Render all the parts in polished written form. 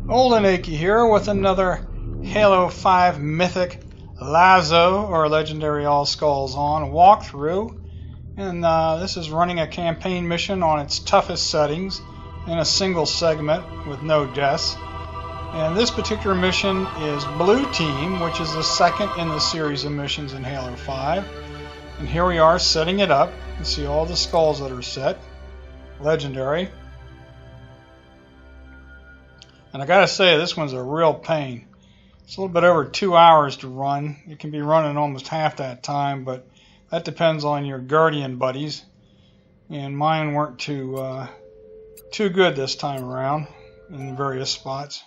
Old and Achy here with another Halo 5 Mythic LASO, or Legendary All Skulls On walkthrough. And this is running a campaign mission on its toughest settings in a single segment with no deaths. And this particular mission is Blue Team, which is the second in the series of missions in Halo 5. And here we are setting it up. You can see all the skulls that are set. Legendary. And I gotta say, this one's a real pain. It's a little bit over 2 hours to run. You can be running almost half that time, but that depends on your Guardian buddies. And mine weren't too good this time around in various spots.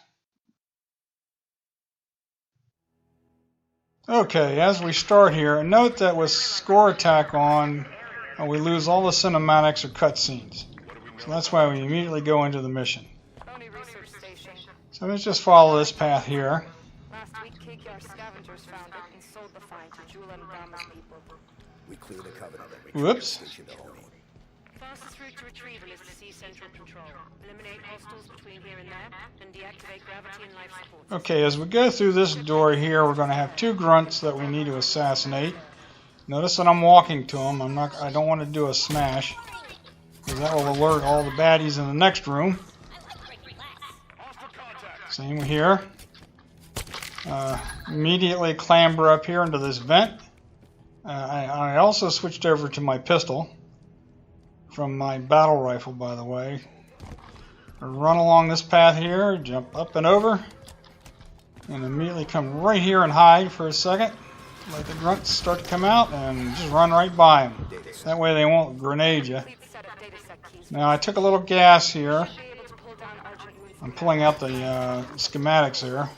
Okay, as we start here, note that with score attack on, we lose all the cinematics or cutscenes. So that's why we immediately go into the mission. So let's just follow this path here. Last week, KKR scavengers found it and sold the find to Jula and Brahma's people. We clear the covenant and Whoops. Fastest route to retrieval is to see central control. Eliminate hostiles between here and there, and deactivate gravity and life support. Okay, as we go through this door here, we're going to have two grunts that we need to assassinate. Notice that I'm walking to them. I don't want to do a smash, because that will alert all the baddies in the next room. Same here. Immediately clamber up here into this vent. I also switched over to my pistol from my battle rifle, by the way. Run along this path here, jump up and over, and immediately come right here and hide for a second. Let the grunts start to come out and just run right by them. That way they won't grenade you. Now I took a little gas here. I'm pulling out the schematics here.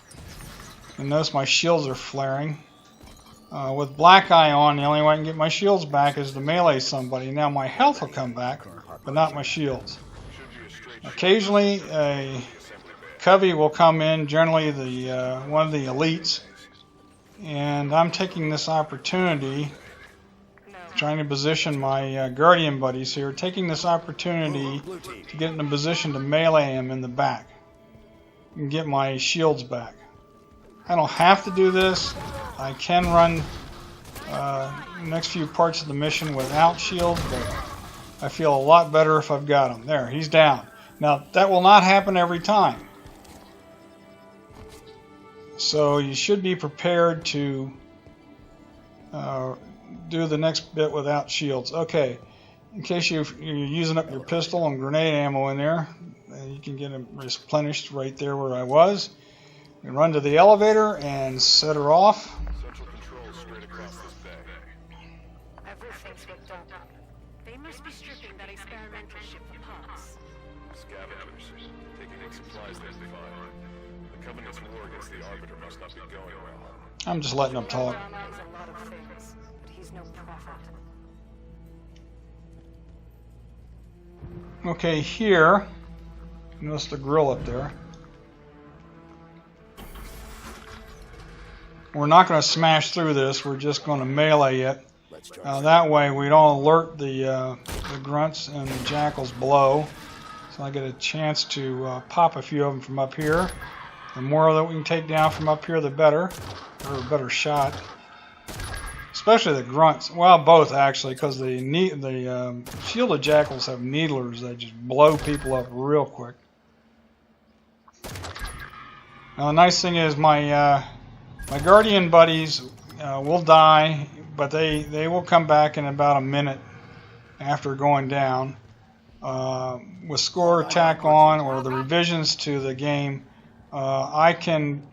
And notice my shields are flaring. With black eye on, the only way I can get my shields back is to melee somebody. Now my health will come back, but not my shields. Occasionally a covey will come in, generally the one of the elites. And I'm taking this opportunity, trying to position my Guardian buddies here, taking this opportunity to get in a position to melee him in the back and get my shields back. I don't have to do this. I can run the next few parts of the mission without shields, but I feel a lot better if I've got him. There, he's down. Now, that will not happen every time. So you should be prepared to do the next bit without shields. Okay, in case you're using up your pistol and grenade ammo in there, you can get them replenished right there where I was. You run to the elevator and set her off. Central control straight across this bay. Everything's hooked up. They must be stripping that experimental ship for parts. Scavengers. Taking in supplies there's the fire. The Covenant's war against the Arbiter must not be going well. I'm just letting them talk. Brahma is a lot of things, but he's no prophet. Okay, here, notice the grill up there. We're not going to smash through this, we're just going to melee it. That way we don't alert the grunts and the jackals below. So I get a chance to pop a few of them from up here. The more that we can take down from up here, the better. Or a better shot. Especially the grunts. Well, both actually, because the shielded jackals have needlers that just blow people up real quick. Now the nice thing is my Guardian buddies will die, but they will come back in about a minute after going down. With score attack on or the revisions to the game, I can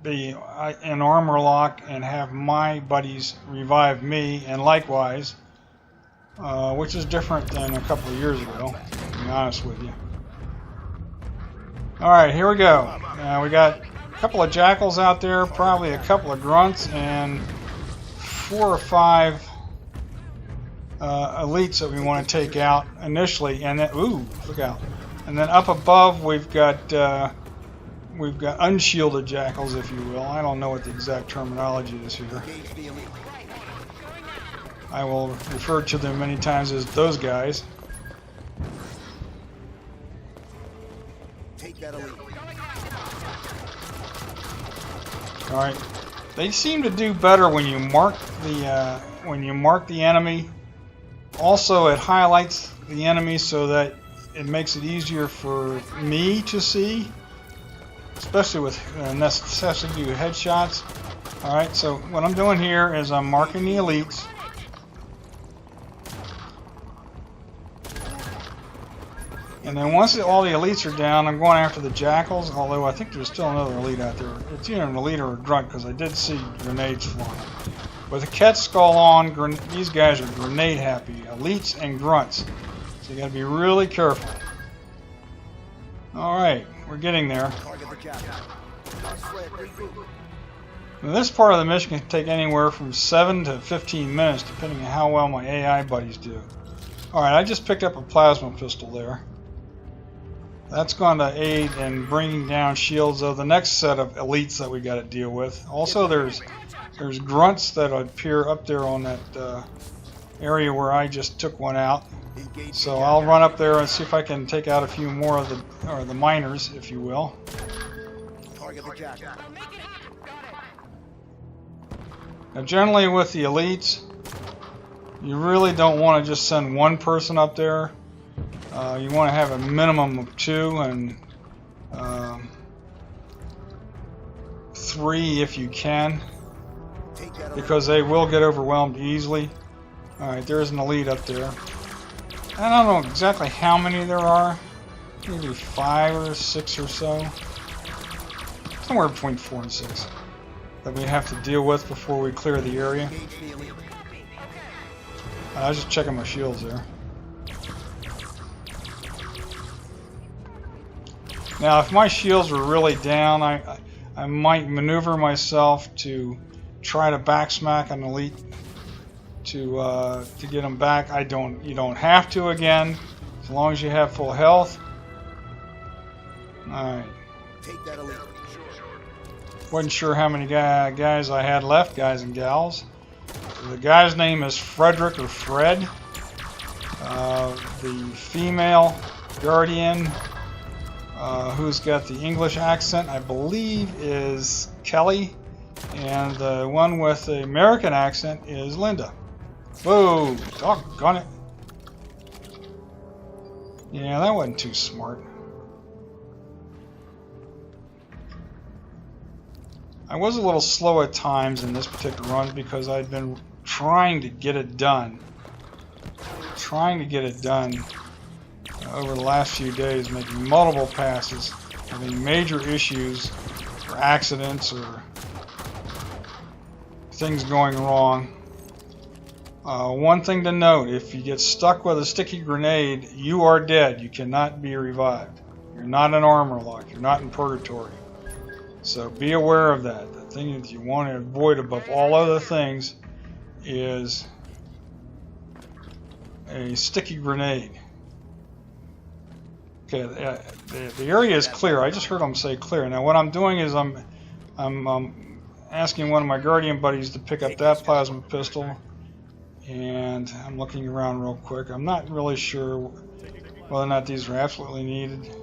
be in armor lock and have my buddies revive me, and likewise, which is different than a couple of years ago, to be honest with you. Alright, here we go. We got a couple of jackals out there, probably a couple of grunts, and 4 or 5 elites that we want to take out initially, and then, ooh, look out. And then up above we've got unshielded jackals, if you will. I don't know what the exact terminology is here. I will refer to them many times as those guys. Take that elite. Alright. They seem to do better when you mark the enemy. Also, it highlights the enemy so that it makes it easier for me to see, especially with necessity to do headshots. Alright, so what I'm doing here is I'm marking the elites. And then once all the elites are down, I'm going after the jackals, although I think there's still another elite out there. It's either an elite or a grunt, because I did see grenades flying. With a cat skull on, these guys are grenade happy, elites and grunts. So you gotta be really careful. Alright, we're getting there. Now, this part of the mission can take anywhere from 7 to 15 minutes, depending on how well my AI buddies do. Alright, I just picked up a plasma pistol there. That's going to aid in bringing down shields of the next set of elites that we got to deal with. Also, there's grunts that appear up there on that area where I just took one out. So I'll run up there and see if I can take out a few more of the miners, if you will. Now, generally with the elites, you really don't want to just send one person up there. You want to have a minimum of 2 and 3 if you can, because they will get overwhelmed easily. Alright, there's an elite up there. I don't know exactly how many there are, maybe 5 or 6 or so. Somewhere between 4 and 6 that we have to deal with before we clear the area. I was just checking my shields there. Now, if my shields were really down, I might maneuver myself to try to backsmack an elite to get them back. You don't have to again, as long as you have full health. All right. Take that elite. Wasn't sure how many guys I had left, guys and gals. The guy's name is Frederick or Fred. The female guardian, who's got the English accent, I believe is Kelly, and the one with the American accent is Linda. Whoa, doggone it. Yeah, that wasn't too smart. I was a little slow at times in this particular run because I'd been trying to get it done. Over the last few days, making multiple passes, having major issues or accidents or things going wrong. One thing to note, if you get stuck with a sticky grenade, you are dead. You cannot be revived. You're not in armor lock. You're not in purgatory. So be aware of that. The thing that you want to avoid above all other things is a sticky grenade. Okay, the area is clear. I just heard them say clear. Now what I'm doing is I'm asking one of my guardian buddies to pick up that plasma pistol, and I'm looking around real quick. I'm not really sure whether or not these are absolutely needed.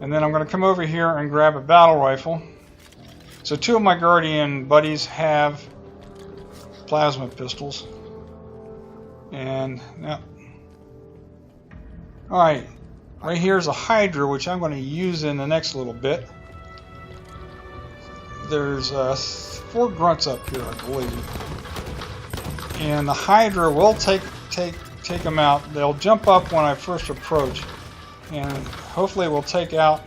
And then I'm going to come over here and grab a battle rifle. So 2 of my guardian buddies have plasma pistols. And now, alright, right here is a Hydra, which I'm going to use in the next little bit. There's 4 grunts up here, I believe. And the Hydra will take them out. They'll jump up when I first approach, and hopefully we'll take out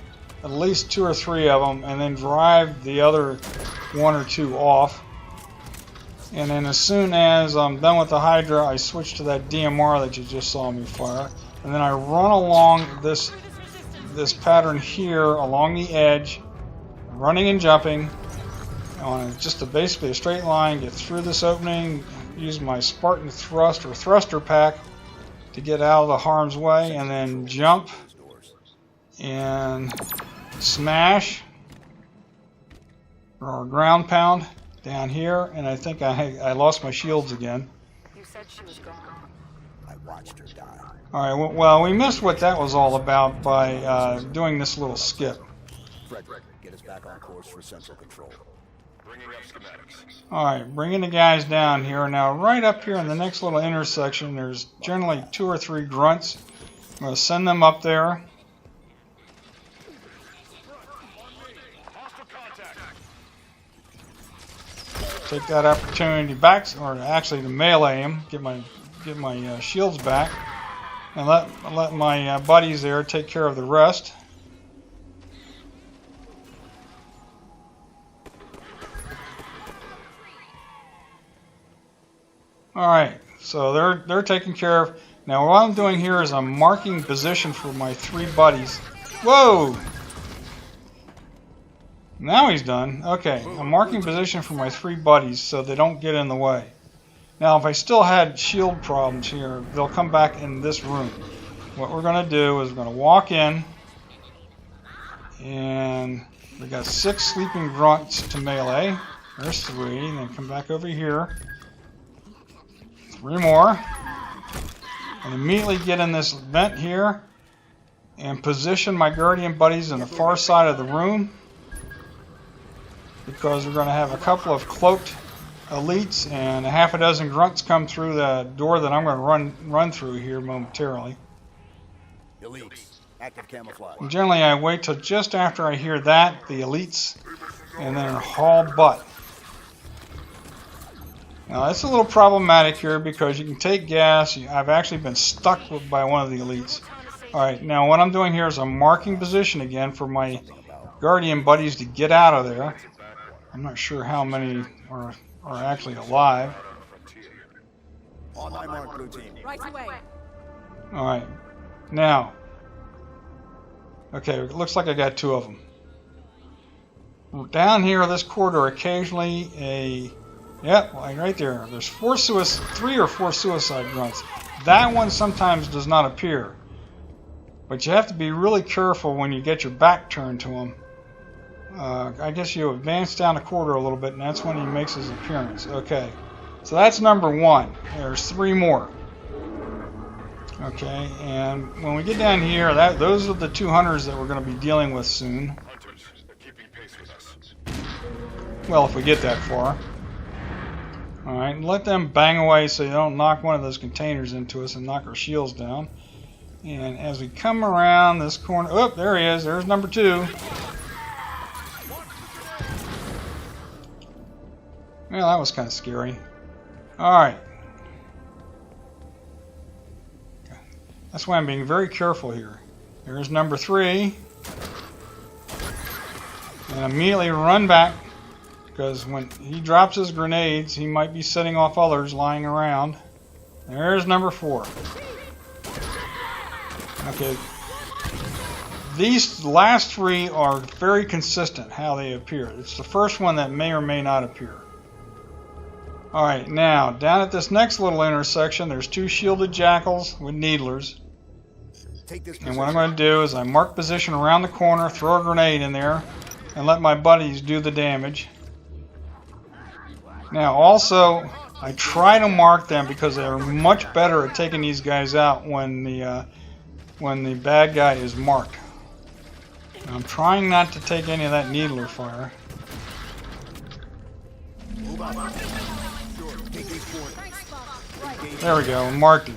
at least 2 or 3 of them, and then drive the other 1 or 2 off. And then as soon as I'm done with the Hydra, I switch to that DMR that you just saw me fire, and then I run along this pattern here along the edge, running and jumping on just basically a straight line, get through this opening, use my Spartan thrust or thruster pack to get out of the harm's way, and then jump and smash or ground pound down here. And I think I lost my shields again. You said she was gone. I watched her die. Alright, well, we missed what that was all about by doing this little skip. Frederick, get us back on course for central control. Bringing up schematics. Alright, bringing the guys down here. Now, right up here in the next little intersection, there's generally 2 or 3 grunts. I'm going to send them up there. Take that opportunity back, or actually to melee him, get my shields back, and let my buddies there take care of the rest. Alright, so they're taken care of. Now what I'm doing here is I'm marking position for my 3 buddies. Whoa! Now he's done. Okay, I'm marking position for my 3 buddies so they don't get in the way. Now if I still had shield problems here, they'll come back in this room. What we're going to do is we're going to walk in, and we got 6 sleeping grunts to melee. There's 3, and then come back over here. 3 more, and immediately get in this vent here and position my Guardian buddies on the far side of the room, because we're going to have a couple of cloaked elites and a half a dozen grunts come through the door that I'm going to run through here momentarily. Elites, active camouflage. And generally I wait till just after I hear that, the elites, and then haul butt. Now that's a little problematic here because you can take gas. I've actually been stuck by one of the elites. Alright, now what I'm doing here is I'm marking position again for my Guardian buddies to get out of there. I'm not sure how many are actually alive. On my mark, blue team. Right away. Alright, now, okay, it looks like I got 2 of them. Down here this corridor, occasionally yep, like right there. There's 3 or 4 suicide grunts. That one sometimes does not appear. But you have to be really careful when you get your back turned to him. I guess you advance down the corridor a little bit, and that's when he makes his appearance. Okay, so that's number 1. There's 3 more. Okay, and when we get down here, those are the 2 hunters that we're going to be dealing with soon. Hunters, they're keeping pace with us. Well, if we get that far. Alright, let them bang away so you don't knock one of those containers into us and knock our shields down. And as we come around this corner, oh, there he is. There's number 2. Well, that was kind of scary. Alright. That's why I'm being very careful here. There's number 3. And immediately run back, because when he drops his grenades, he might be setting off others lying around. There's number 4. Okay. These last 3 are very consistent how they appear. It's the first one that may or may not appear. Alright, now, down at this next little intersection, there's 2 shielded jackals with needlers. And what I'm going to do is I mark position around the corner, throw a grenade in there, and let my buddies do the damage. Now, also, I try to mark them because they're much better at taking these guys out when the bad guy is marked. Now, I'm trying not to take any of that needler fire. There we go, marked him.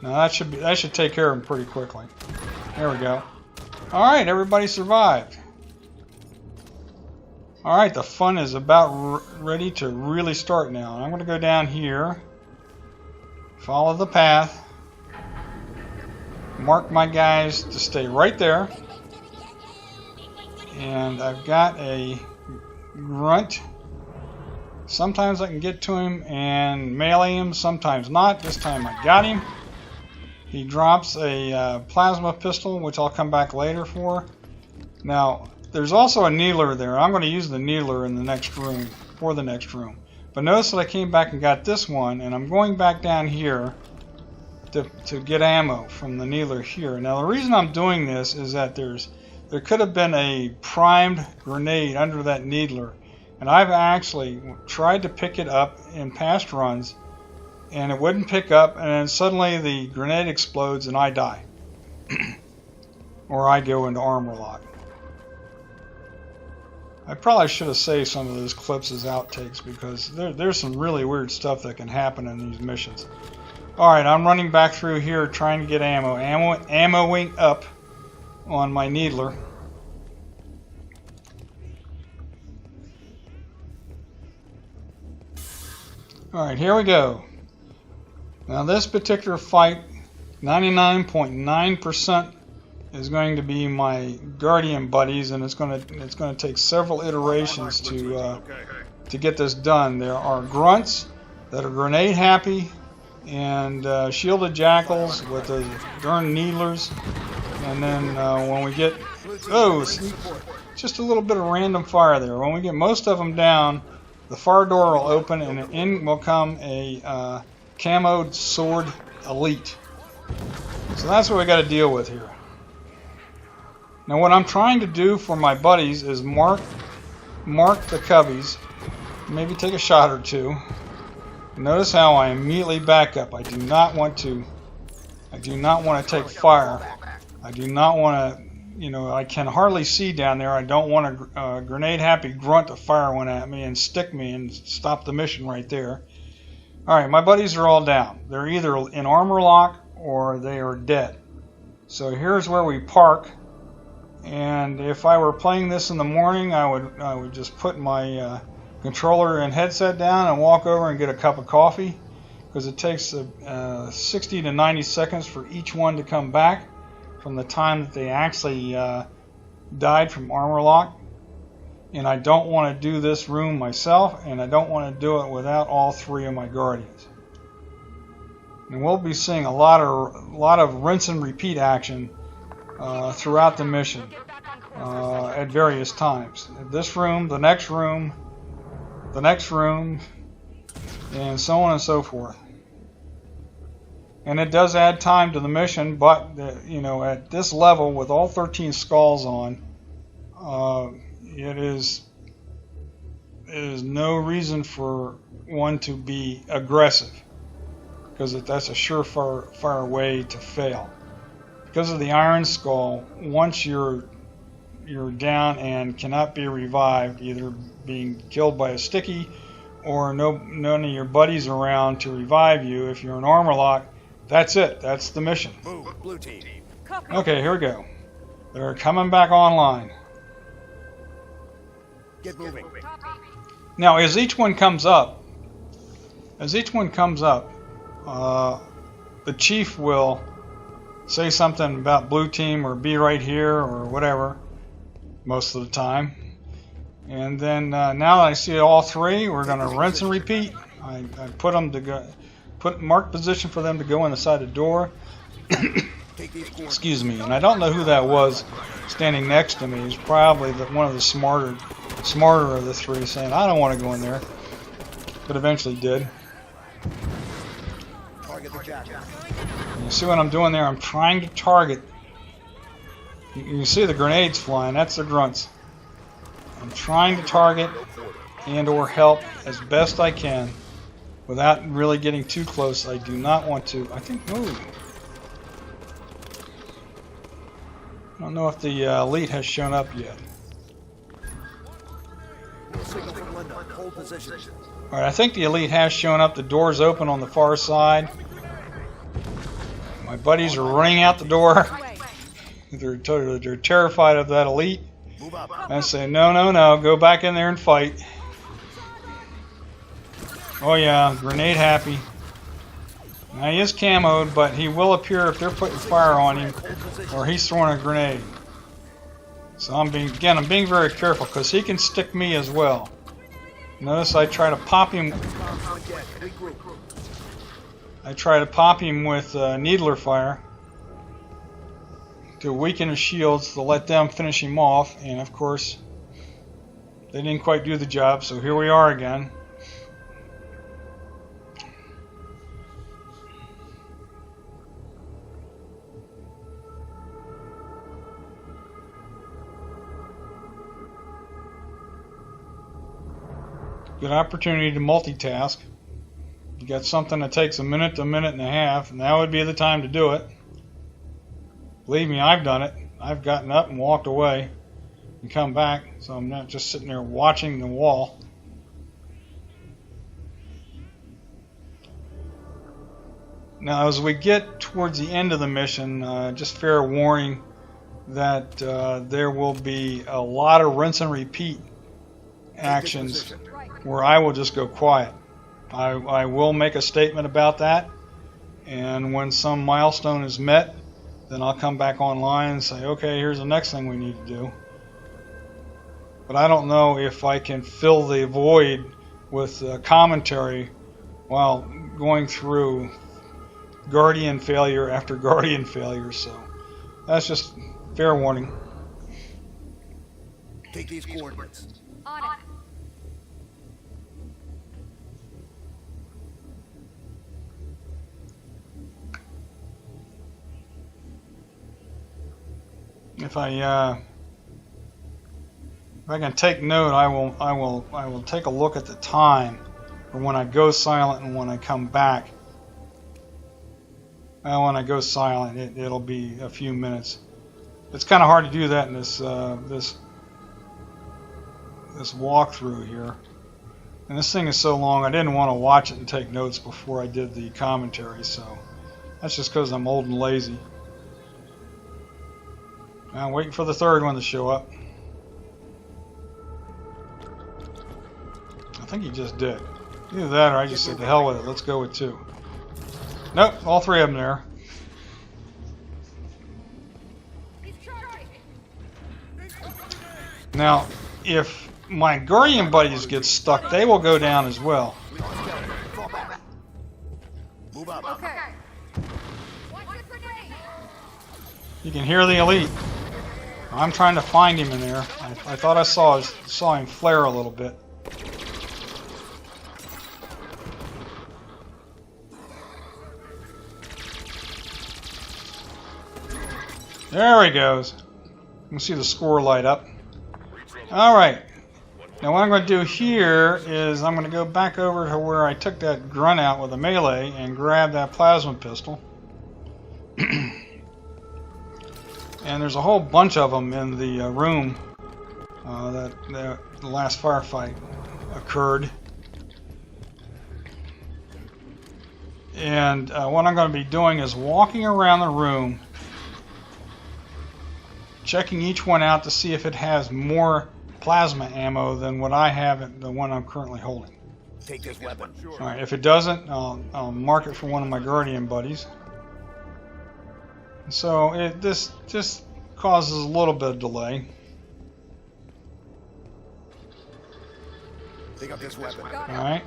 Now that should take care of him pretty quickly. There we go. Alright, everybody survived. Alright, the fun is about ready to really start now. I'm going to go down here, follow the path, mark my guys to stay right there, and I've got a grunt. Sometimes I can get to him and melee him, sometimes not. This time I got him. He drops a plasma pistol, which I'll come back later for. Now, there's also a needler there. I'm going to use the needler in the next room, for the next room. But notice that I came back and got this one, and I'm going back down here to get ammo from the needler here. Now, the reason I'm doing this is that there could have been a primed grenade under that needler. And I've actually tried to pick it up in past runs, and it wouldn't pick up, and then suddenly the grenade explodes and I die. Or I go into armor lock. I probably should have saved some of those clips as outtakes because there's some really weird stuff that can happen in these missions. Alright, I'm running back through here trying to get ammoing up on my needler. Alright, here we go. Now this particular fight, 99.9% is going to be my Guardian buddies, and it's going to take several iterations to get this done. There are grunts that are grenade happy, and shielded jackals with the darn needlers, and then when we get just a little bit of random fire there. When we get most of them down, the fire door will open, and in will come a camoed sword elite. So that's what we got to deal with here. Now what I'm trying to do for my buddies is mark the cubbies, maybe take a shot or two. Notice how I immediately back up. I do not want to take fire. I do not want to, you know, I can hardly see down there. I don't want a grenade happy grunt to fire one at me and stick me and stop the mission right there. Alright, my buddies are all down. They're either in armor lock or they are dead. So here's where we park. And if I were playing this in the morning, I would just put my controller and headset down and walk over and get a cup of coffee, because it takes 60 to 90 seconds for each one to come back from the time that they actually died from armor lock. And I don't want to do this room myself, and I don't want to do it without all three of my Guardians. And we'll be seeing a lot of rinse and repeat action throughout the mission at various times. This room, the next room, and so on and so forth. And it does add time to the mission, but you know, at this level with all 13 skulls on, it is no reason for one to be aggressive, because that's a surefire way to fail. Because of the Iron Skull, once you're down and cannot be revived, either being killed by a sticky or none of your buddies around to revive you, if you're in armor lock, that's it. That's the mission. Blue team. Okay, here we go. They're coming back online. Get moving. Now, as each one comes up, the chief will say something about blue team or be right here or whatever most of the time. And then now that I see all three, we're going to rinse and repeat. I put them to go, mark position for them to go inside the door. Excuse me. And I don't know who that was standing next to me. He's probably one of the smarter of the three, saying, I don't want to go in there. But eventually did. Target the jacket. You see what I'm doing there? I'm trying to target. You can see the grenades flying. That's the grunts. I'm trying to target and or help as best I can without really getting too close. I do not want to. I think. Ooh. I don't know if the elite has shown up yet. Signal from Linda. Hold position. All right, I think the elite has shown up. The door's open on the far side. My buddies are running out the door. They're terrified of that elite. I say, no, go back in there and fight. Oh yeah, grenade happy. Now he is camoed, but he will appear if they're putting fire on him or he's throwing a grenade. So I'm being very careful because he can stick me as well. Notice I try to pop him. With needler fire to weaken his shields to let them finish him off, and of course they didn't quite do the job, so here we are again. Good opportunity to multitask. You got something that takes a minute to a minute and a half, and that would be the time to do it. Believe me, I've done it. I've gotten up and walked away. and come back, so I'm not just sitting there watching the wall. Now, as we get towards the end of the mission, just fair warning that there will be a lot of rinse and repeat actions where I will just go quiet. I will make a statement about that, and when some milestone is met, then I'll come back online and say, okay, here's the next thing we need to do. But I don't know if I can fill the void with commentary while going through Guardian failure after Guardian failure, so that's just fair warning. Take these coordinates. On it. If I can take note, I will take a look at the time for when I go silent and when I come back. When I go silent, it'll be a few minutes. It's kind of hard to do that in this walkthrough here. And this thing is so long, I didn't want to watch it and take notes before I did the commentary. So that's just because I'm old and lazy. Now I'm waiting for the third one to show up. I think he just did. Either that or I just said, to hell with it, let's go with 2. Nope, all 3 of them there. Now, if my Guardian buddies get stuck, they will go down as well. Move up. Okay. Watch the grenade. You can hear the elite. I'm trying to find him in there. I thought I saw him flare a little bit. There he goes. You can see the score light up. Alright. Now what I'm going to do here is I'm going to go back over to where I took that grunt out with a melee and grab that plasma pistol. And there's a whole bunch of them in the room that the last firefight occurred. And what I'm going to be doing is walking around the room, checking each one out to see if it has more plasma ammo than what I have, the one I'm currently holding. Take this weapon. Alright, if it doesn't, I'll mark it for one of my Guardian buddies. So this just causes a little bit of delay. Pick up this weapon. Alright.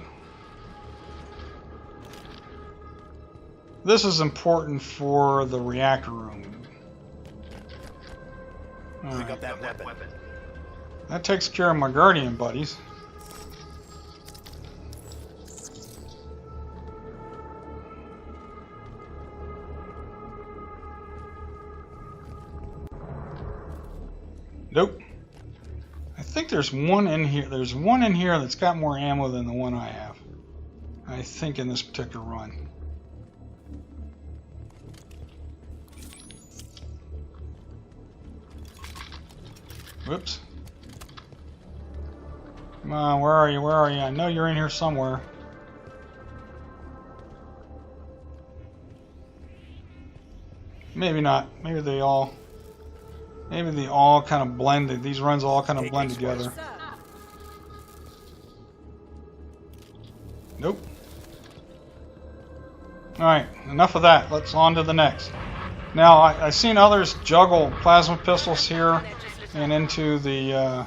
This is important for the reactor room. Pick up that weapon. That takes care of my Guardian buddies. Nope. I think there's one in here. There's one in here that's got more ammo than the one I have. I think in this particular run. Whoops. Come on, where are you? Where are you? I know you're in here somewhere. Maybe not. Maybe they all kind of blended. These runs all kind of blend together. Nope. Alright, enough of that. Let's on to the next. Now, I've seen others juggle plasma pistols here and into the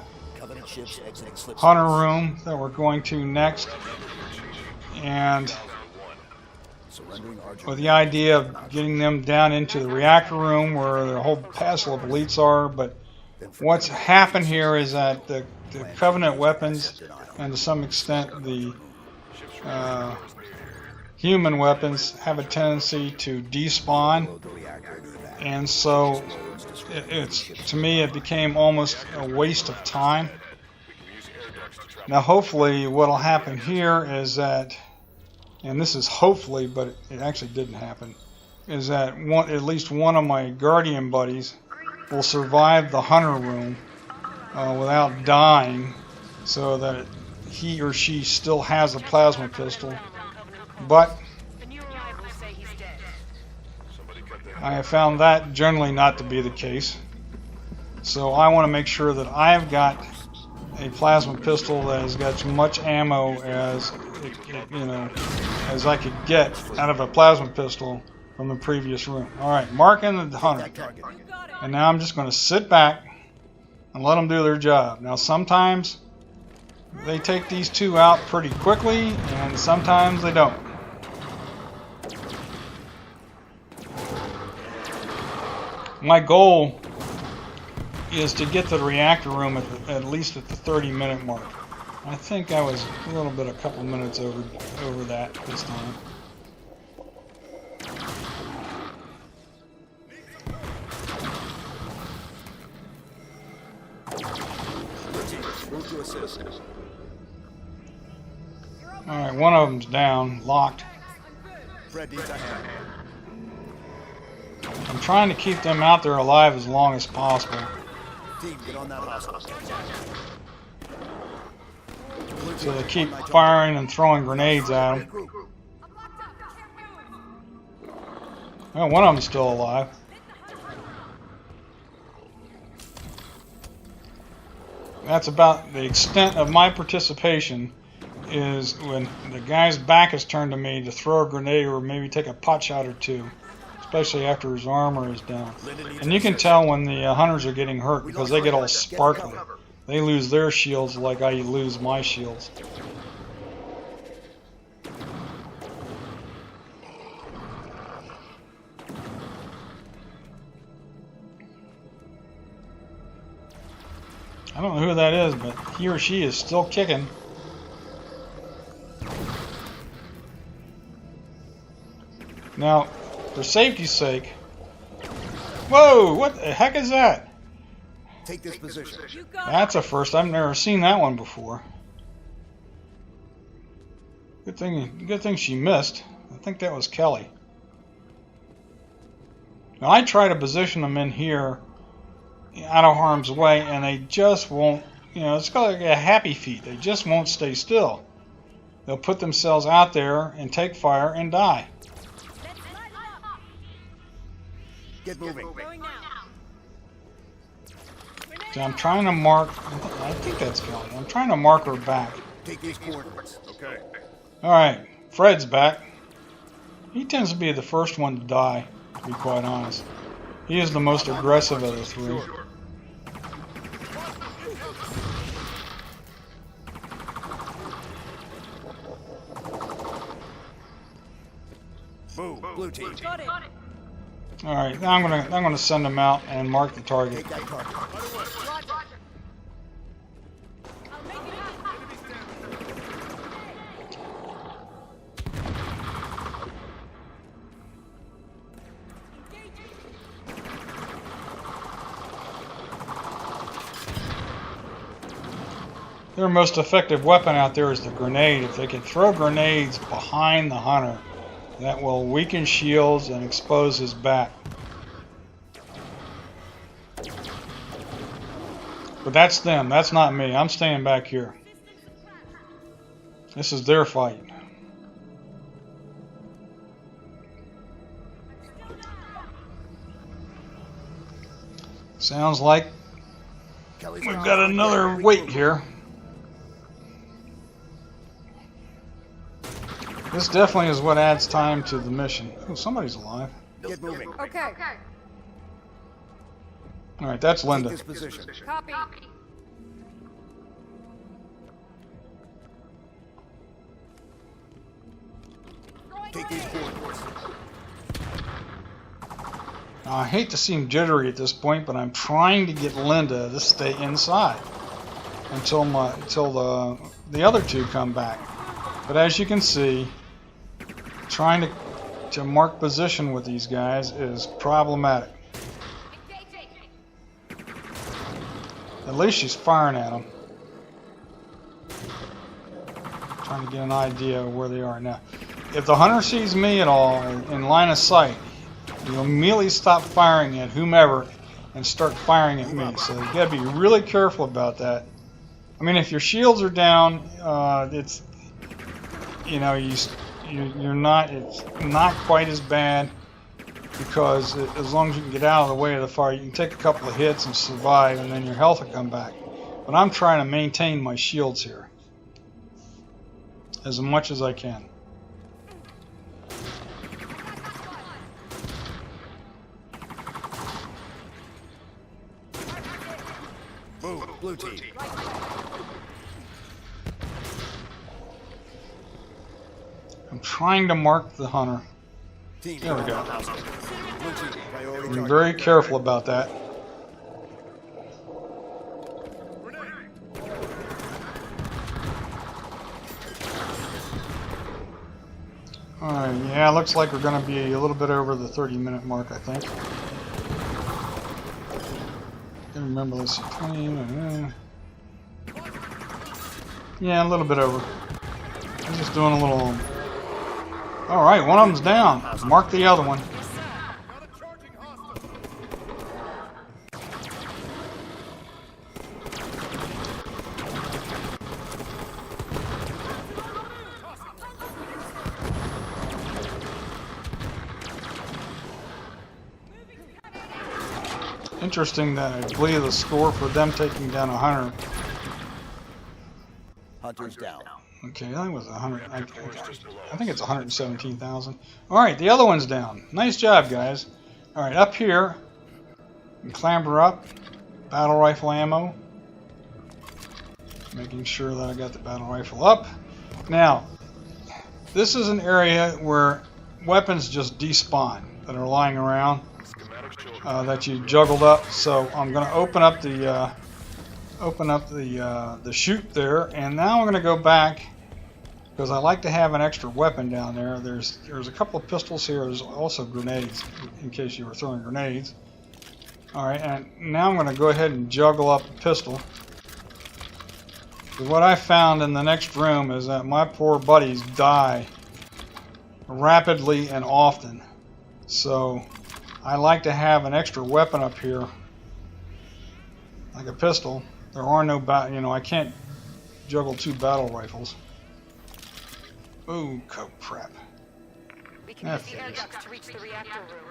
hunter room that we're going to next. And with the idea of getting them down into the reactor room where the whole passel of elites are. But what's happened here is that the Covenant weapons, and to some extent the human weapons, have a tendency to despawn. And so to me it became almost a waste of time. Now hopefully what'll happen here is that, and this is hopefully, but it actually didn't happen, is that at least one of my Guardian buddies will survive the hunter room without dying, so that he or she still has a plasma pistol. But The new arrivals say he's dead. Somebody cut that. I have found that generally not to be the case. So I want to make sure that I've got a plasma pistol that has got as much ammo as as I could get out of a plasma pistol from the previous room. All right, marking the hunter, That target. and now I'm just going to sit back and let them do their job. Now sometimes they take these two out pretty quickly, and sometimes they don't. My goal is to get to the reactor room at least at the 30-minute mark. I think I was a couple minutes over that this time. Move to assist. All right, one of them's down, locked. Fred needs a hand. I'm trying to keep them out there alive as long as possible. Team, get on that hostile. So they keep firing and throwing grenades at them. Group. Well, one of them's still alive. That's about the extent of my participation, is when the guy's back is turned to me to throw a grenade or maybe take a pot shot or two, especially after his armor is down. And you can tell when the hunters are getting hurt because they get all sparkly. They lose their shields like I lose my shields. I don't know who that is, but he or she is still kicking. Now, for safety's sake... Whoa! What the heck is that? Take this position. That's a first. I've never seen that one before. Good thing she missed. I think that was Kelly. Now I try to position them in here out of harm's way, and they just won't, it's like a happy feet. They just won't stay still. They'll put themselves out there and take fire and die. Get moving. So I'm trying to mark, I think that's Kelly. I'm trying to mark her back. Take these coordinates. Okay. Alright, Fred's back. He tends to be the first one to die, to be quite honest. He is the most aggressive of the three. Move. Blue team. Alright, now I'm gonna send them out and mark the target. Take that target. Their most effective weapon out there is the grenade. If they can throw grenades behind the hunter, that will weaken shields and expose his back. But that's them. That's not me. I'm staying back here. This is their fight. Sounds like Kelly's we've got another wait here. This definitely is what adds time to the mission. Oh, somebody's alive. Get moving. Okay. Alright, that's Take Linda. this position. Copy. Take these coordinates. Now, I hate to seem jittery at this point, but I'm trying to get Linda to stay inside until the other two come back. But as you can see, trying to mark position with these guys is problematic. At least she's firing at them. Trying to get an idea of where they are now. If the hunter sees me at all in line of sight, he'll immediately stop firing at whomever and start firing at me. So you got to be really careful about that. I mean, if your shields are down, it's, you know, you're not, it's not quite as bad, because as long as you can get out of the way of the fire, you can take a couple of hits and survive, and then your health will come back. But I'm trying to maintain my shields here as much as I can. Move, blue team. I'm trying to mark the hunter. Team. There we go. Blue team, priority Be target. very careful about that. Alright, yeah, looks like we're going to be a little bit over the 30-minute mark, I think. Gotta remember this. 20. Yeah, a little bit over. I'm just doing a little. Alright, one of them's down. Mark the other one. Interesting that I believe the score for them taking down 100. Hunters down. Okay, I think it was 100. I think it's 117,000. All right, the other one's down. Nice job, guys. All right, up here, and clamber up. Battle rifle ammo. Making sure that I got the battle rifle up. Now, this is an area where weapons just despawn that are lying around. That you juggled up, so I'm going to open up the chute there, and now I'm going to go back because I like to have an extra weapon down there. There's a couple of pistols here. There's also grenades in case you were throwing grenades. All right, and now I'm going to go ahead and juggle up the pistol. What I found in the next room is that my poor buddies die rapidly and often, so I like to have an extra weapon up here, like a pistol. There are no I can't juggle two battle rifles. Ooh, crap. We can use the air ducts to reach the reactor room.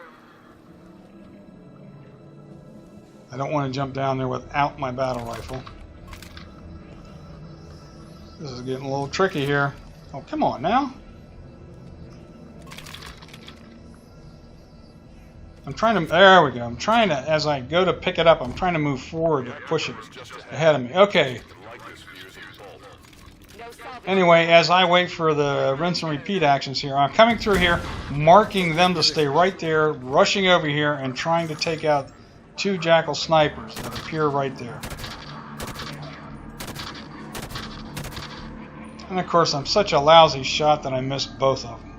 I don't want to jump down there without my battle rifle. This is getting a little tricky here. Oh, come on now. I'm trying to, there we go. I'm trying to, as I go to pick it up, I'm trying to move forward to push it ahead of me. Okay. Anyway, as I wait for the rinse and repeat actions here, I'm coming through here, marking them to stay right there, rushing over here, and trying to take out two Jackal snipers that appear right there. And of course, I'm such a lousy shot that I missed both of them,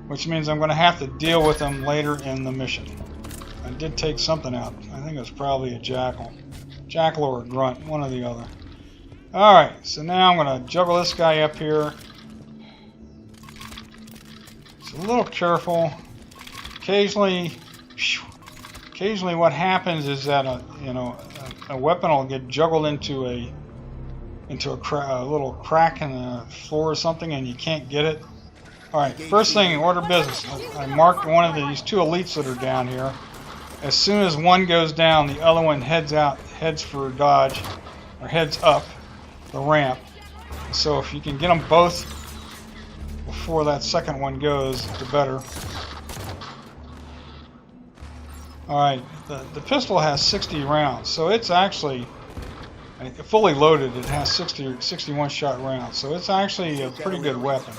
which means I'm going to have to deal with them later in the mission. I did take something out. I think it was probably a Jackal. Jackal or a Grunt, one or the other. Alright, so now I'm going to juggle this guy up here. Just a little careful. Occasionally what happens is that a weapon will get juggled into a little crack in the floor or something, and you can't get it. Alright, first thing, order business. I marked one of these two elites that are down here. As soon as one goes down, the other one heads for dodge, or heads up the ramp. So if you can get them both before that second one goes, the better. Alright, the pistol has 60 rounds, so it's actually fully loaded. It has 61 shot rounds, so it's actually a pretty good weapon.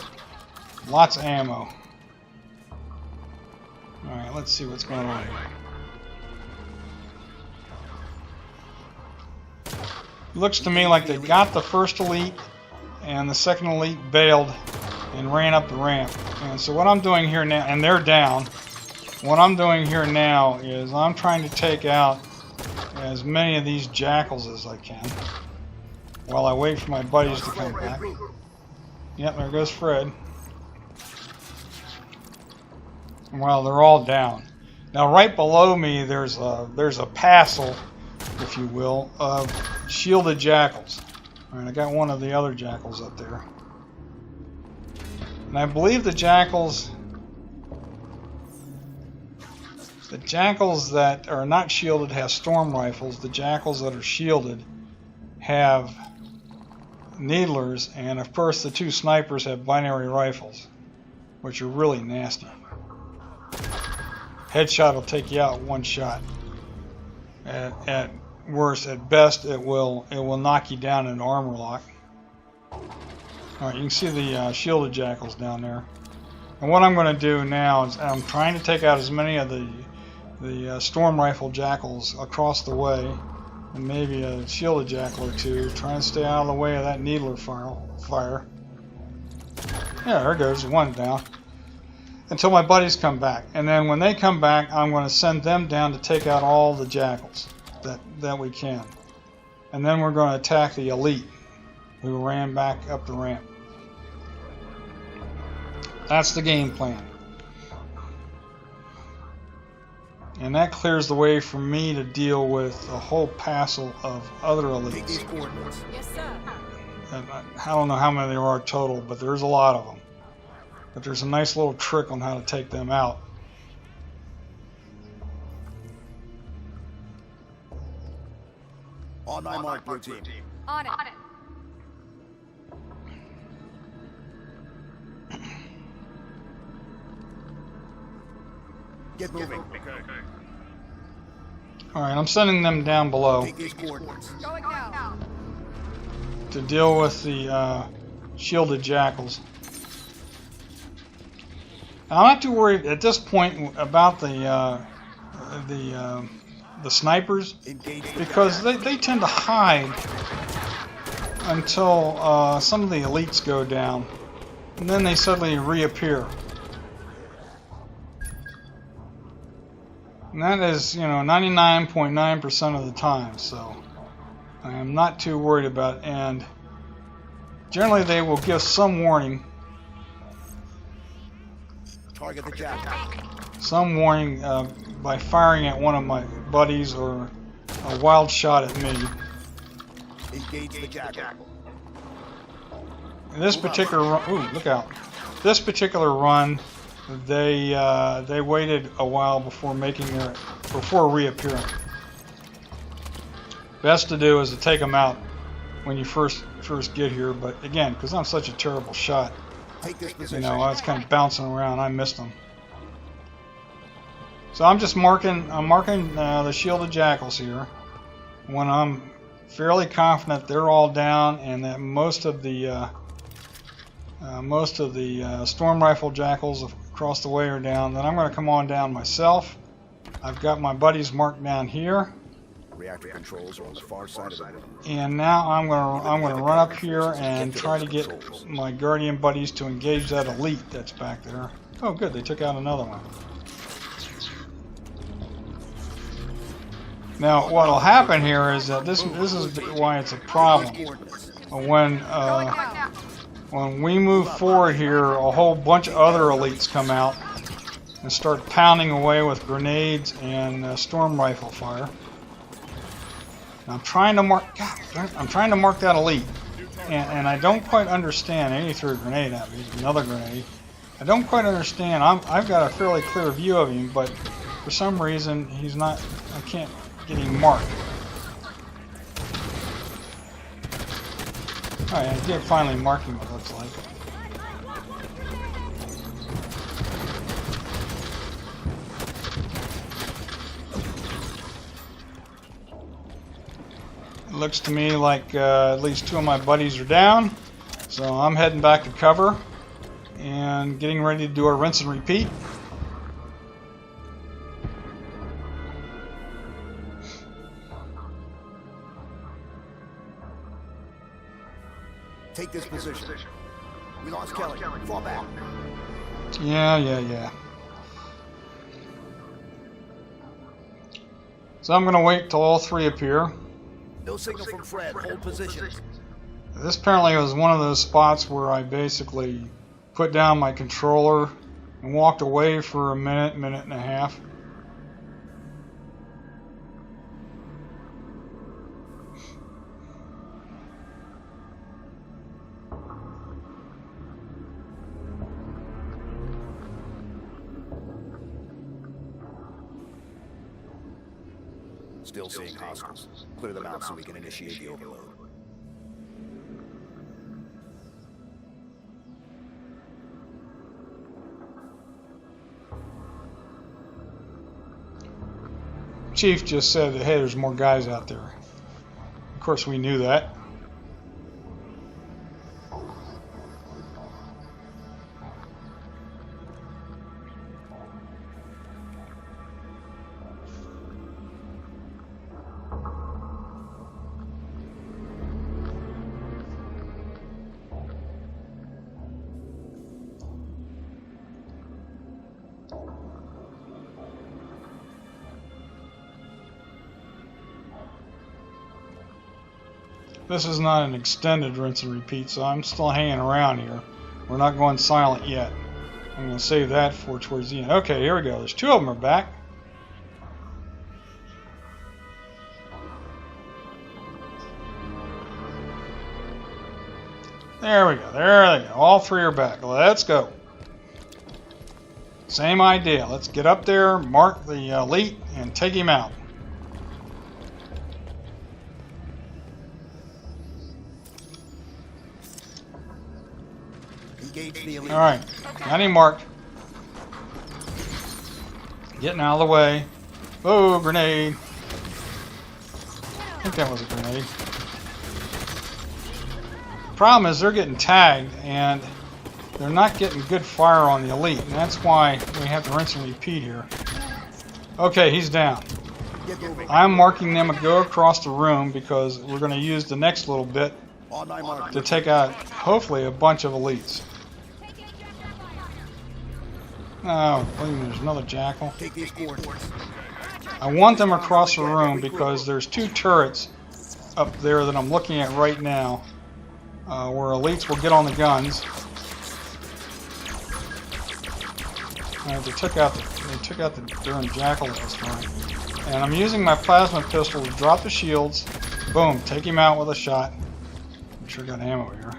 Lots of ammo. Alright, let's see what's going on here. Looks to me like they got the first elite and the second elite bailed and ran up the ramp. And so what I'm doing here now, and they're down, what I'm doing here now is I'm trying to take out as many of these Jackals as I can while I wait for my buddies to come back. Yep, there goes Fred. Well, they're all down. Now, right below me, there's a passel, if you will, of shielded jackals. All right, I got one of the other jackals up there, and I believe the jackals that are not shielded have storm rifles. The jackals that are shielded have needlers, and of course the two snipers have binary rifles, which are really nasty. Headshot will take you out one shot. At worst, at best, it will knock you down in an armor lock. All right, you can see the shielded jackals down there. And what I'm going to do now is I'm trying to take out as many of the storm rifle jackals across the way, and maybe a shielded jackal or two, trying to stay out of the way of that needler fire. Yeah, there goes one down. Until my buddies come back. And then when they come back, I'm going to send them down to take out all the jackals that we can. And then we're going to attack the elite who ran back up the ramp. That's the game plan. And that clears the way for me to deal with a whole passel of other elites. Yes, sir. And I don't know how many there are total, but there's a lot of them. But there's a nice little trick on how to take them out. On my mark, blue team. On it. Get moving. Alright, I'm sending them down below Take these coordinates. Going now. to deal with the shielded jackals. Now, I'm not too worried at this point about the snipers, Engage the because they tend to hide until some of the elites go down, and then they suddenly reappear. And that is, 99.9% of the time, so I am not too worried about it. And generally they will give some warning, target the jackal. by firing at one of my buddies or a wild shot at me. Engage the jackal. In this particular run, ooh, look out! This particular run, they waited a while before reappearing. Best to do is to take them out when you first get here. But again, because I'm such a terrible shot, Take this position. I was kind of bouncing around. I missed them. So I'm just marking the shielded jackals here when I'm fairly confident they're all down and that most of the storm rifle jackals across the way are down. Then I'm going to come on down myself. I've got my buddies marked down here, Reactor controls are on the far side of the room. and now I'm going to run up here and try to get my guardian buddies to engage that elite that's back there. Oh, good, they took out another one. Now, what'll happen here is that this is why it's a problem. When we move forward here, a whole bunch of other elites come out and start pounding away with grenades and storm rifle fire. And I'm trying to mark that elite, and I don't quite understand. And he threw a grenade at me, another grenade. I don't quite understand. I've got a fairly clear view of him, but for some reason he's not. I can't get him marked. Alright, I did finally mark him, it looks like. It looks to me like at least two of my buddies are down, so I'm heading back to cover and getting ready to do a rinse and repeat. Take this position. We lost Kelly. Fall back. Yeah. So I'm going to wait till all three appear. No signal from Fred. Hold position. This apparently was one of those spots where I basically put down my controller and walked away for a minute and a half. Still seeing hostiles. Clear them out so we can initiate the overload. Chief just said that, hey, there's more guys out there. Of course, we knew that. This is not an extended rinse and repeat, so I'm still hanging around here. We're not going silent yet. I'm going to save that for towards the end. Okay, here we go. There's two of them are back. There we go. There they go. All three are back. Let's go. Same idea. Let's get up there, mark the elite, and take him out. Alright, got him marked. Getting out of the way. Oh, grenade. I think that was a grenade. Problem is they're getting tagged and they're not getting good fire on the elite, and that's why we have to rinse and repeat here. Okay, he's down. I'm marking them to go across the room because we're going to use the next little bit to take out, hopefully, a bunch of elites. Oh, there's another jackal. I want them across the room because there's two turrets up there that I'm looking at right now where elites will get on the guns. They took out the darn jackal last time. And I'm using my plasma pistol to drop the shields. Boom, take him out with a shot. I'm sure got ammo here.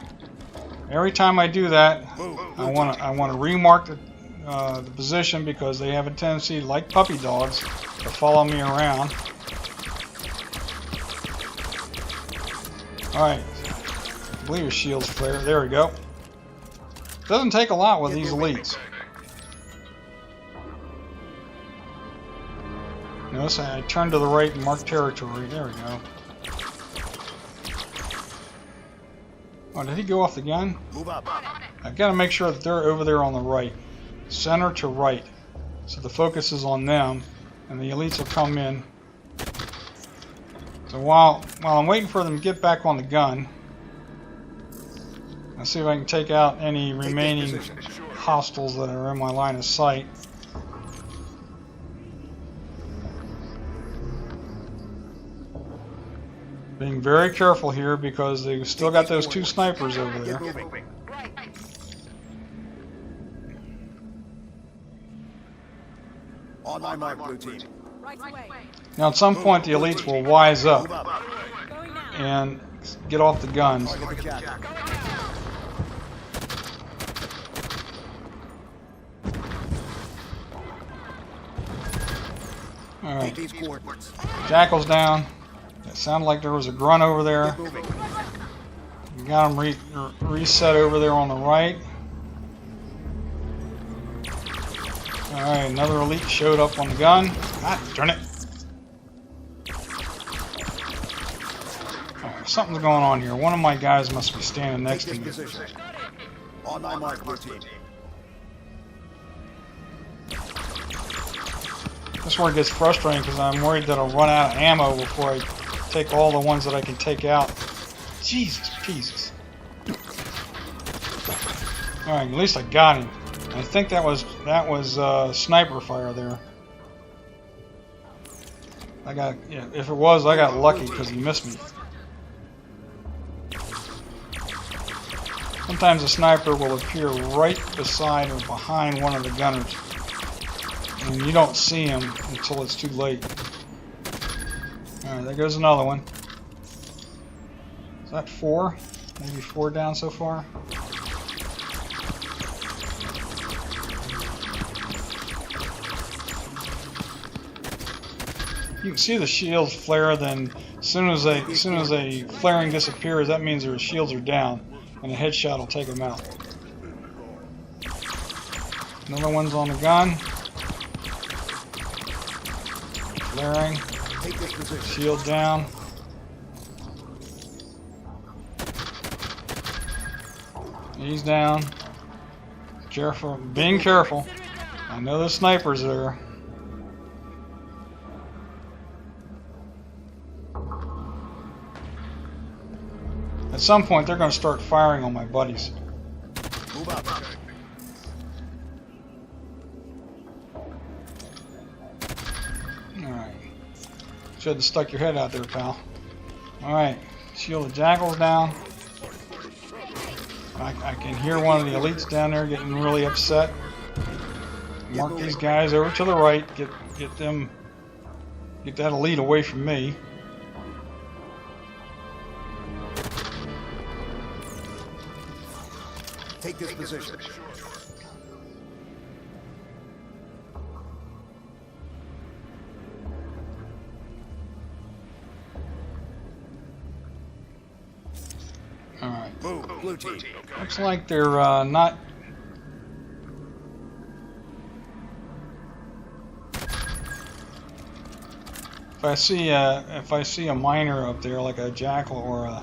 Every time I do that, I want to remark the position because they have a tendency, like puppy dogs, to follow me around. Alright, I believe his shield's flare. There we go. Doesn't take a lot with these elites. Notice I turned to the right and marked territory. There we go. Oh, did he go off the gun? Move up. I've got to make sure that they're over there on the right. Center to right. So the focus is on them, and the elites will come in. So while I'm waiting for them to get back on the gun, I'll see if I can take out any remaining hostiles that are in my line of sight. Being very careful here because they've still got those two snipers over there. On my mark, blue team. Now at some point the elites will wise up and get off the guns. Alright. Jackal's down. It sounded like there was a grunt over there. We got him reset over there on the right. Alright, another elite showed up on the gun. Ah, darn it. Right, something's going on here. One of my guys must be standing next to me. On my mark, blue team. This is where it gets frustrating because I'm worried that I'll run out of ammo before I take all the ones that I can take out. Jesus Jesus. Alright, at least I got him. I think that was sniper fire there. If it was, I got lucky because he missed me. Sometimes a sniper will appear right beside or behind one of the gunners, and you don't see him until it's too late. Alright, there goes another one. Is that 4? Maybe 4 down so far? You can see the shields flare. Then, as soon as a flaring disappears, that means their shields are down, and a headshot will take them out. Another one's on the gun. Flaring. Shield down. He's down. Careful. Being careful. I know the sniper's there. At some point, they're going to start firing on my buddies. Move up. Alright. Should have stuck your head out there, pal. Alright. Shield the jackals down. I can hear one of the elites down there getting really upset. Mark these guys over to the right. Get that elite away from me. Take this position. Alright. Move, blue team. Looks like they're not... If I see a miner up there, like a jackal or a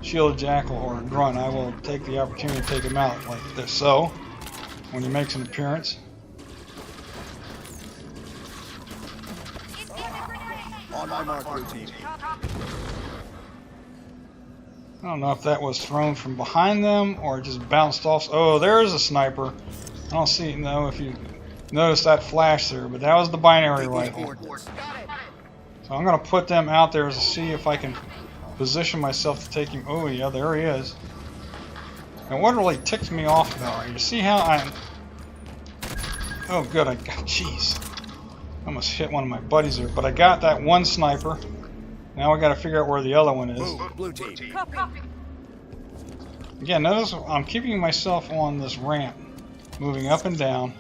shielded jackal or a grunt, I will take the opportunity to take him out like this. So, when he makes an appearance. On my mark, blue team. I don't know if that was thrown from behind them or just bounced off. Oh, there's a sniper. I don't see, no, if you notice that flash there, but that was the binary rifle. So I'm going to put them out there to see if I can position myself to take him. Oh yeah, there he is. And what really ticks me off about it, you see how I'm... Oh good, I got, jeez. I almost hit one of my buddies there, but I got that one sniper. Now I got to figure out where the other one is. Move, blue team. Again, notice I'm keeping myself on this ramp, moving up and down,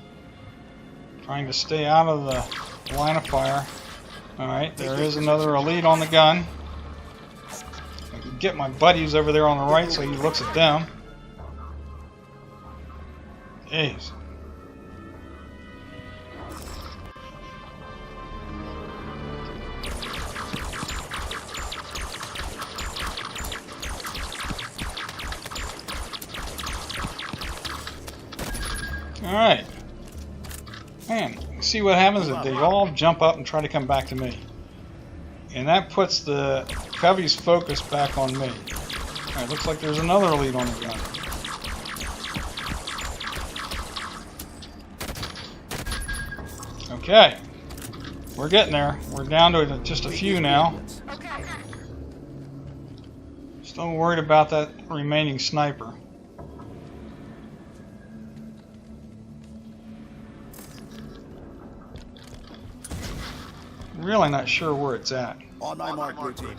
trying to stay out of the line of fire. Alright, there is another elite on the gun. I can get my buddies over there on the right so he looks at them. Jeez. Alright. Man, see what happens is they all jump up and try to come back to me. And that puts the Covy's focus back on me. Alright, looks like there's another elite on the gun. Okay. We're getting there. We're down to just a few now. Still worried about that remaining sniper. Really not sure where it's at. On my mark, blue team.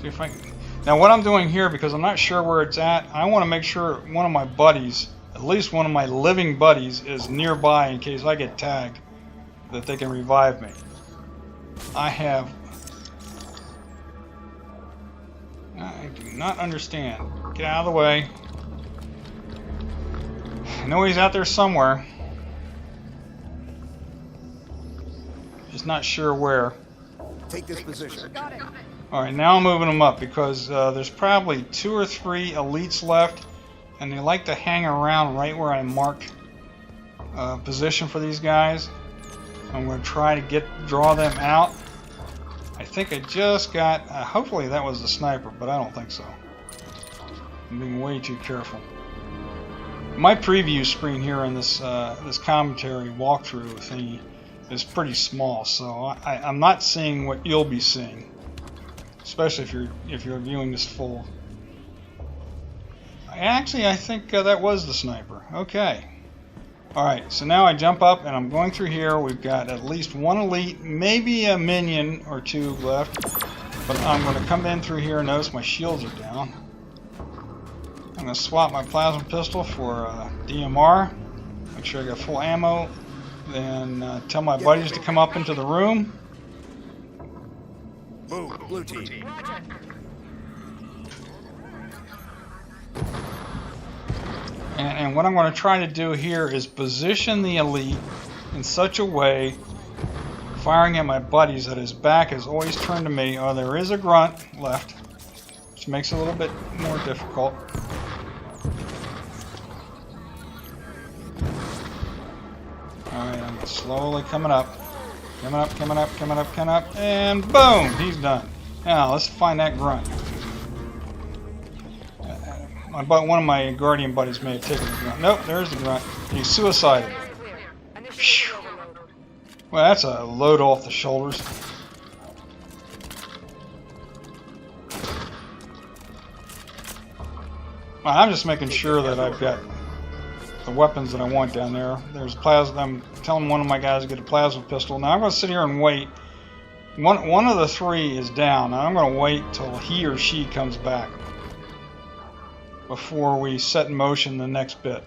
See if I can... Now what I'm doing here, because I'm not sure where it's at, I want to make sure one of my buddies, at least one of my living buddies, is nearby in case I get tagged, that they can revive me. I do not understand. Get out of the way. I know he's out there somewhere. Just not sure where. Take this position. Alright, now I'm moving them up because there's probably 2 or 3 elites left, and they like to hang around right where I marked position for these guys. I'm going to try to draw them out. I think I just got, hopefully that was the sniper, but I don't think so. I'm being way too careful. My preview screen here in this this commentary walkthrough thingy is pretty small, so I'm not seeing what you'll be seeing, especially if you're viewing this full. Actually, I think that was the sniper. Okay. Alright, so now I jump up and I'm going through here. We've got at least 1 elite, maybe a minion or 2 left, but I'm going to come in through here and notice my shields are down. I'm going to swap my plasma pistol for DMR, make sure I got full ammo. then tell my buddies to come up into the room. Move, blue team. And what I'm going to try to do here is position the elite in such a way, firing at my buddies, that his back is always turned to me. Oh, there is a grunt left, which makes it a little bit more difficult. Alright, I'm slowly coming up. Coming up, coming up, coming up, coming up, and boom! He's done. Now, let's find that grunt. One of my guardian buddies may have taken the grunt. Nope, there's the grunt. He's suicided. Phew. Well, that's a load off the shoulders. Well, I'm just making sure that I've got the weapons that I want down there. There's plasma. I'm telling one of my guys to get a plasma pistol. Now I'm going to sit here and wait. One of the three is down. Now I'm going to wait till he or she comes back before we set in motion the next bit.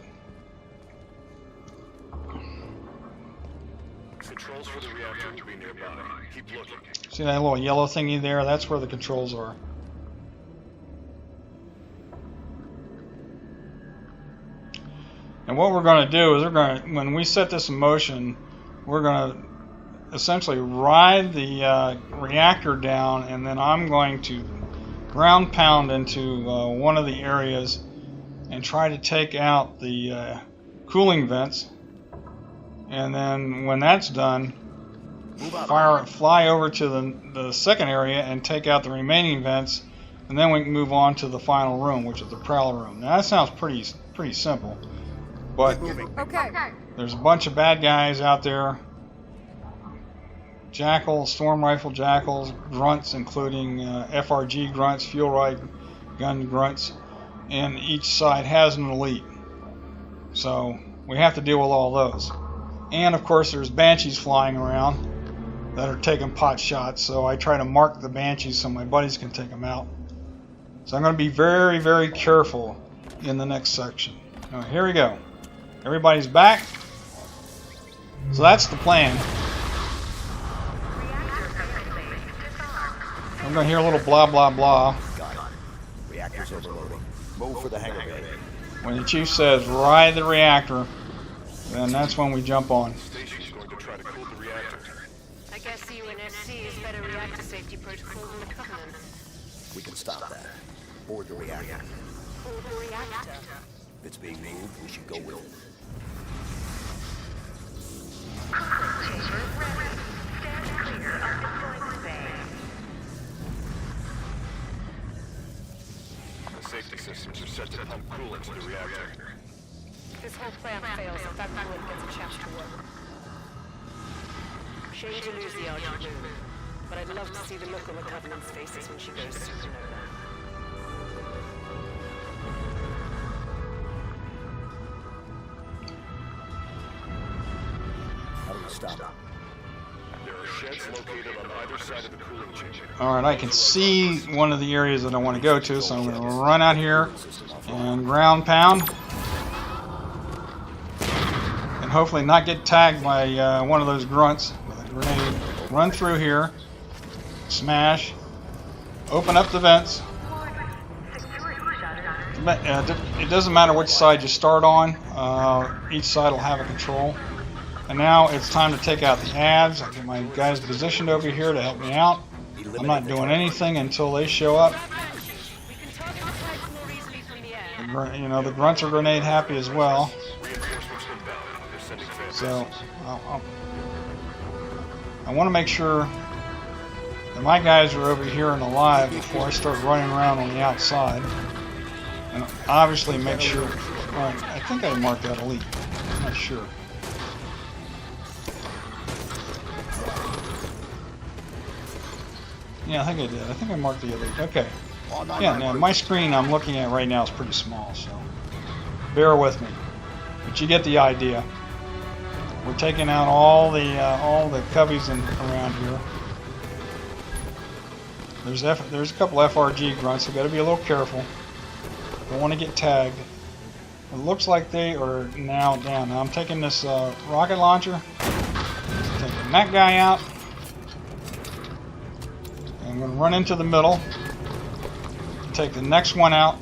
Controls for the reactor to be nearby. Keep looking. See that little yellow thingy there? That's where the controls are. And what we're going to do is when we set this in motion, we're going to essentially ride the reactor down, and then I'm going to ground pound into one of the areas and try to take out the cooling vents. And then when that's done, fly over to the second area and take out the remaining vents, and then we can move on to the final room, which is the prowler room. Now that sounds pretty simple, but Okay. there's a bunch of bad guys out there. Jackals, storm rifle jackals, grunts, including FRG grunts, fuel rod gun grunts, and each side has an elite. So we have to deal with all those. And of course there's banshees flying around that are taking pot shots, so I try to mark the banshees so my buddies can take them out. So I'm going to be very, very careful in the next section. Now, here we go. Everybody's back. So that's the plan. I'm going to hear a little blah, blah, blah. Got it. Reactor's overloading. Move for the hangar bay. When the chief says, ride the reactor, then that's when we jump on. Station's going to try to cool the reactor. I guess UNSC is better reactor safety protocol than the Covenant. We can stop that. Board the reactor. Or the reactor. If it's being moved, we should go with it. The safety systems are set to pump coolant to the reactor. This whole plan fails if that coolant gets a chance to work. Shame to lose the Argent moon, but I'd love to see the look on the Covenant's faces when she goes supernova. How do we stop it? There are sheds located on either side of the cooling chamber. Alright, I can see one of the areas that I want to go to, so I'm going to run out here and ground pound. And hopefully not get tagged by one of those grunts with a grenade. Run through here, smash, open up the vents. It doesn't matter which side you start on, each side will have a control. And now it's time to take out the ads. I get my guys positioned over here to help me out. I'm not doing anything until they show up. We can target the sites more easily from the air. You know, the grunts are grenade happy as well. Reinforcements inbound. They're sending fans. So I want to make sure that my guys are over here and alive before I start running around on the outside. And obviously make sure, right, I think I marked that elite. I'm not sure. Yeah, I think I did. I think I marked the elite. Okay. Yeah, now my screen I'm looking at right now is pretty small, so bear with me. But you get the idea. We're taking out all the cubbies around here. There's a couple FRG grunts, so got to be a little careful. Don't want to get tagged. It looks like they are now down. Now I'm taking this rocket launcher, taking that guy out. I'm going to run into the middle, take the next one out.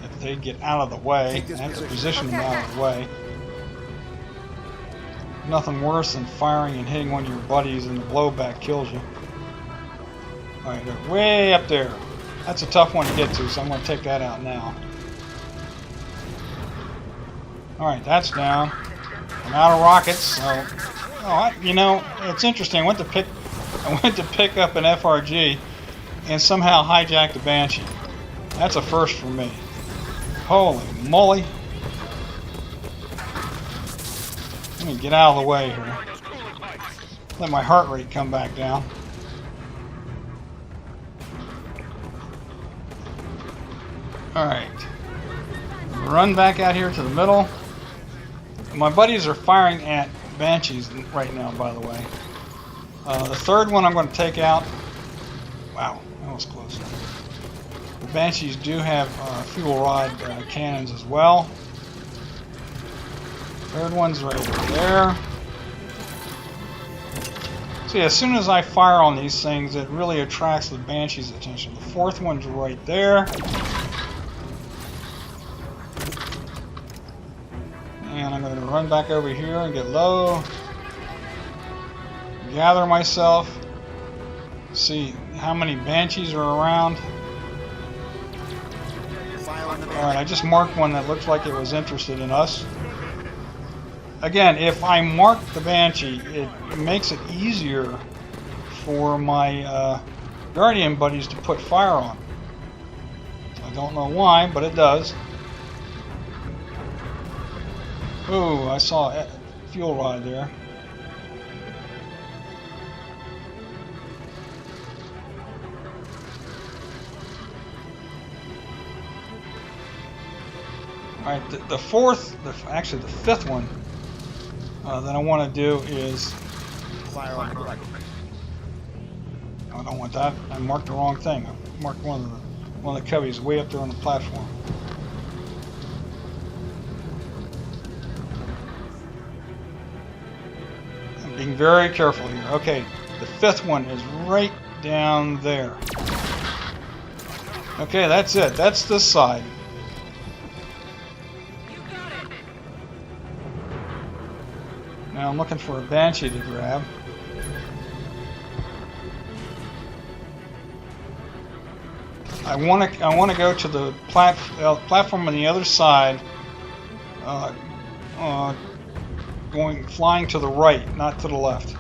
If they get out of the way, I have to position them out of the way. Nothing worse than firing and hitting one of your buddies and the blowback kills you. Alright, they're way up there. That's a tough one to get to, so I'm going to take that out now. Alright, that's down. I'm out of rockets, so... you know, it's interesting. I went to pick up an FRG and somehow hijacked a Banshee. That's a first for me. Holy moly. Let me get out of the way here. Let my heart rate come back down. Alright. Run back out here to the middle. My buddies are firing at Banshees right now, by the way. The third one I'm going to take out. Wow, that was close. The Banshees do have fuel rod cannons as well. Third one's right over there. See, as soon as I fire on these things, it really attracts the Banshee's attention. The fourth one's right there. And I'm going to run back over here and get low. Gather myself. See how many Banshees are around. Alright, I just marked one that looked like it was interested in us. Again, if I mark the Banshee, it makes it easier for my Guardian buddies to put fire on. I don't know why, but it does. Ooh, I saw a fuel rod there. Alright, the fifth one that I want to do is Fire on the right. I don't want that. I marked the wrong thing. I marked one of the cubbies way up there on the platform. I'm being very careful here. Okay, the fifth one is right down there. Okay, that's it. That's this side. Now I'm looking for a Banshee to grab. I want to go to the platform on the other side, flying to the right, not to the left.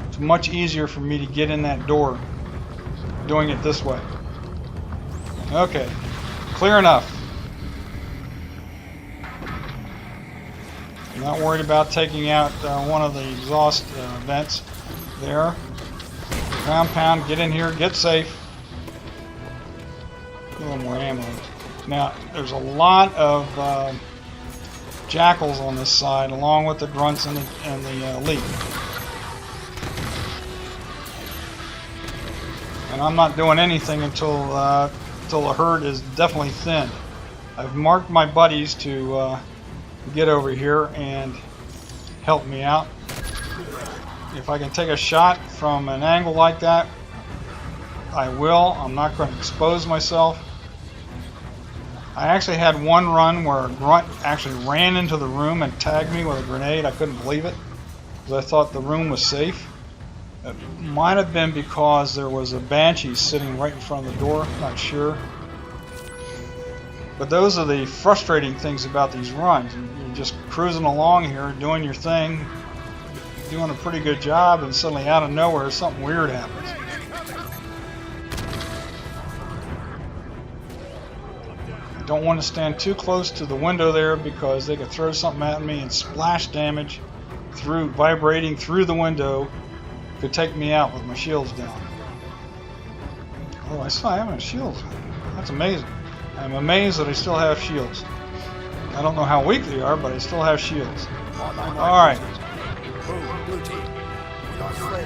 It's much easier for me to get in that door doing it this way. Okay, clear enough. I'm not worried about taking out one of the exhaust vents there. Ground pound, get in here, get safe. A little more ammo. Now, there's a lot of jackals on this side, along with the grunts and the elite. And I'm not doing anything until the herd is definitely thinned. I've marked my buddies to get over here and help me out. If I can take a shot from an angle like that, I will. I'm not going to expose myself. I actually had one run where a grunt actually ran into the room and tagged me with a grenade. I couldn't believe it because I thought the room was safe. It might have been because there was a Banshee sitting right in front of the door. Not sure. But those are the frustrating things about these runs. You're just cruising along here, doing your thing, doing a pretty good job, and suddenly out of nowhere something weird happens. Don't want to stand too close to the window there because they could throw something at me and splash damage vibrating through the window could take me out with my shields down. Oh, I still have my shields. That's amazing. I'm amazed that I still have shields. I don't know how weak they are, but I still have shields. Alright.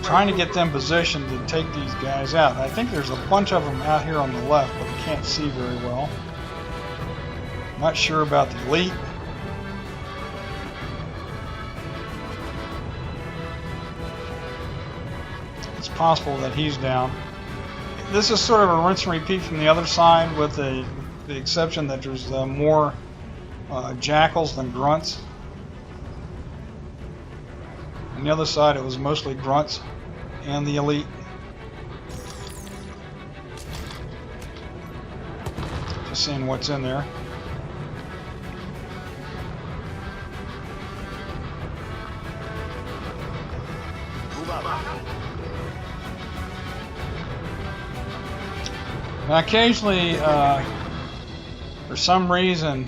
Trying to get them positioned to take these guys out. I think there's a bunch of them out here on the left, but I can't see very well. Not sure about the elite. It's possible that he's down. This is sort of a rinse and repeat from the other side, with the exception that there's more jackals than grunts. On the other side, it was mostly grunts and the elite. Just seeing what's in there. Move up. Now, occasionally, for some reason,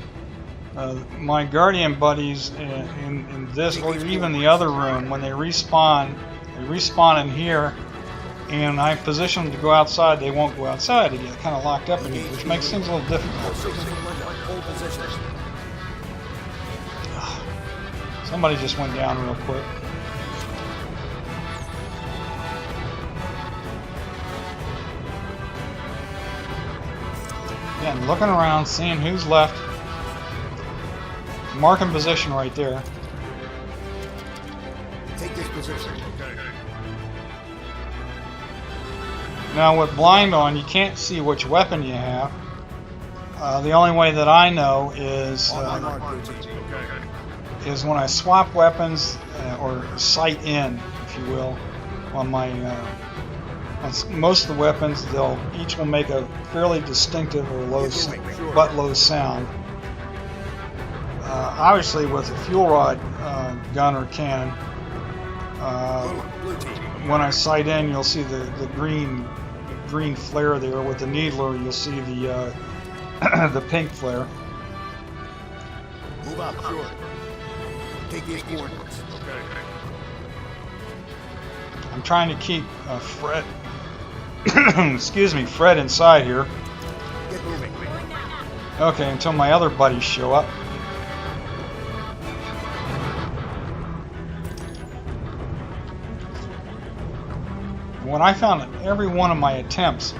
my Guardian buddies in this, or even the other room, when they respawn in here, and I position them to go outside, they won't go outside. They get kind of locked up in here, which makes things a little difficult. Hold position. Somebody just went down real quick. Again, looking around, seeing who's left. Marking position right there. Take this position. Now with blind on, you can't see which weapon you have. The only way that I know is On my mark, blue team. when I swap weapons or sight in, if you will, on my on most of the weapons, each will make a fairly distinctive or low sound. Obviously, with a fuel rod gun or cannon, Blue team. when I sight in, you'll see the green flare there. With the needler, you'll see the the pink flare. Move up. Sure. Take these coordinates. I'm trying to keep Fred, excuse me, Fred inside here. Get moving. Okay, until my other buddies show up. When I found that every one of my attempts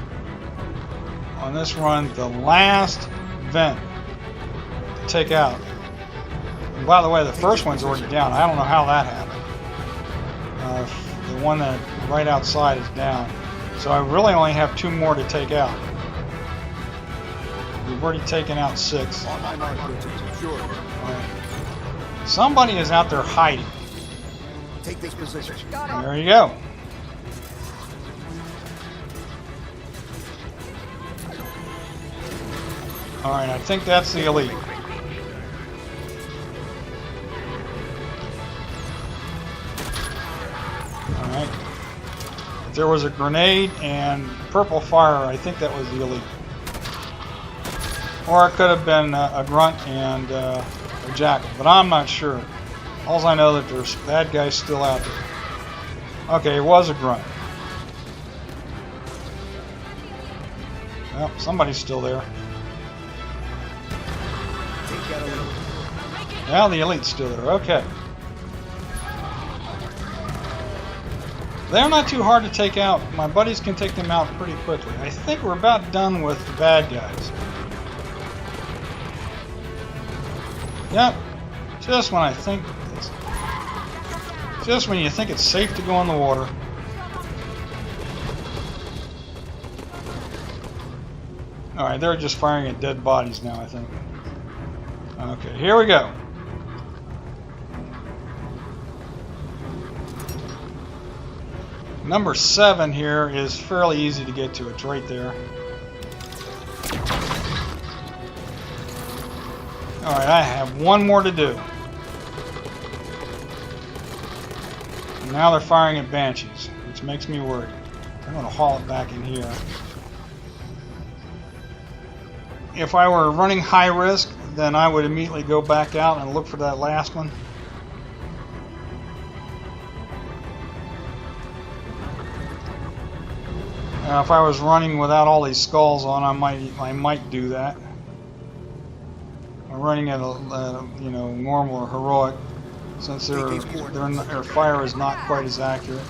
on this run, the last vent to take out. And by the way, the first one's already down. I don't know how that happened. The one that right outside is down. So I really only have 2 more to take out. We've already taken out 6. On my mark, blue team. Sure. Somebody is out there hiding. Take this position. There you go. Alright, I think that's the elite. Alright. If there was a grenade and purple fire, I think that was the elite. Or it could have been a grunt and a jackal, but I'm not sure. All I know that there's bad guys still out there. Okay, it was a grunt. Well, somebody's still there. Take that elite. Now the elite's still there. Okay. They're not too hard to take out. My buddies can take them out pretty quickly. I think we're about done with the bad guys. Yep. Just when I think it's, just when you think it's safe to go in the water. Alright, they're just firing at dead bodies now, I think. Okay, here we go. Number 7 here is fairly easy to get to. It's right there. Alright, I have 1 more to do. And now they're firing at Banshees, which makes me worried. I'm going to haul it back in here. If I were running high risk, then I would immediately go back out and look for that last one. If I was running without all these skulls on, I might do that. I'm running at a normal or heroic, since their fire is not quite as accurate.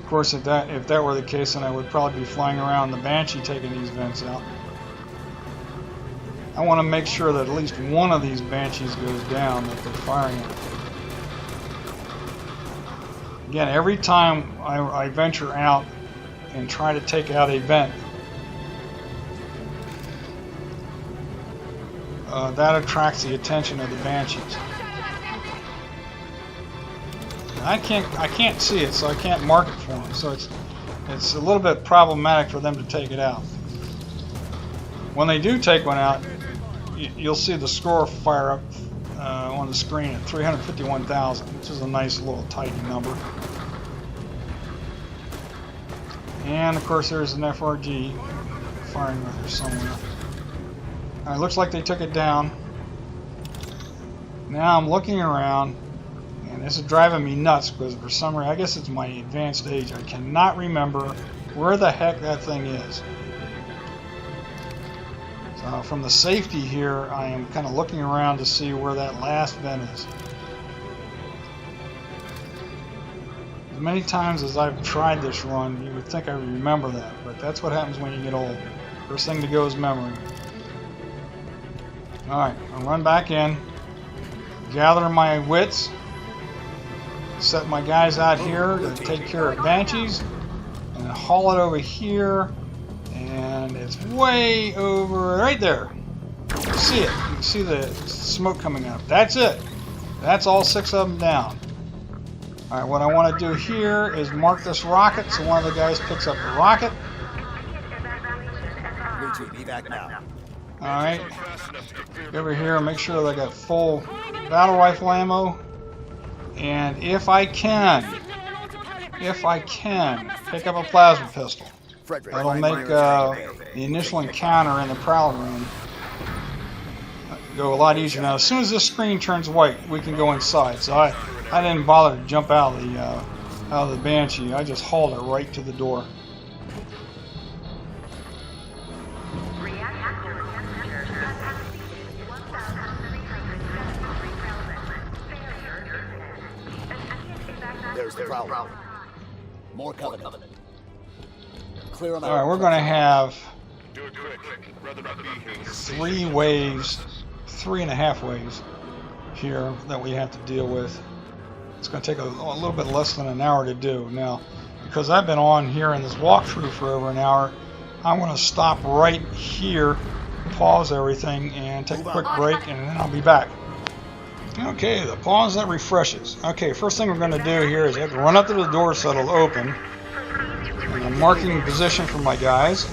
Of course, if that were the case, then I would probably be flying around the Banshee taking these vents out. I want to make sure that at least one of these Banshees goes down that they're firing at. Again, every time I venture out and try to take out a vent, that attracts the attention of the Banshees. I can't see it, so I can't mark it for them. So it's a little bit problematic for them to take it out. When they do take one out, you'll see the score fire up on the screen at 351,000, which is a nice little tidy number. And of course, there's an FRG firing right there somewhere. Alright, looks like they took it down. Now I'm looking around, and this is driving me nuts because for some reason, I guess it's my advanced age, I cannot remember where the heck that thing is. So from the safety here, I am kind of looking around to see where that last vent is. As many times as I've tried this run, you would think I would remember that, but that's what happens when you get old. First thing to go is memory. Alright, I'll run back in, gather my wits, set my guys out here to take care of Banshees, and haul it over here, and it's way over right there. You can see it. You can see the smoke coming up. That's it. That's all 6 of them down. Alright, what I want to do here is mark this rocket so one of the guys picks up the rocket. Alright, go over here and make sure that I got full battle rifle ammo. And if I can, pick up a plasma pistol. That'll make the initial encounter in the Prowler room go a lot easier. Now, as soon as this screen turns white, we can go inside. So I didn't bother to jump out of the Banshee. I just hauled it right to the door. There's the Prowler. More Covenant. Clear them out. Alright, we're going to have 3 waves, 3.5 waves here that we have to deal with. It's going to take a little bit less than an hour to do. Now, because I've been on here in this walkthrough for over an hour, I'm going to stop right here, pause everything, and take a quick break, and then I'll be back. Okay, the pause that refreshes. Okay, first thing we're going to do here is I have to run up to the door so it'll open. And I'm marking position for my guys.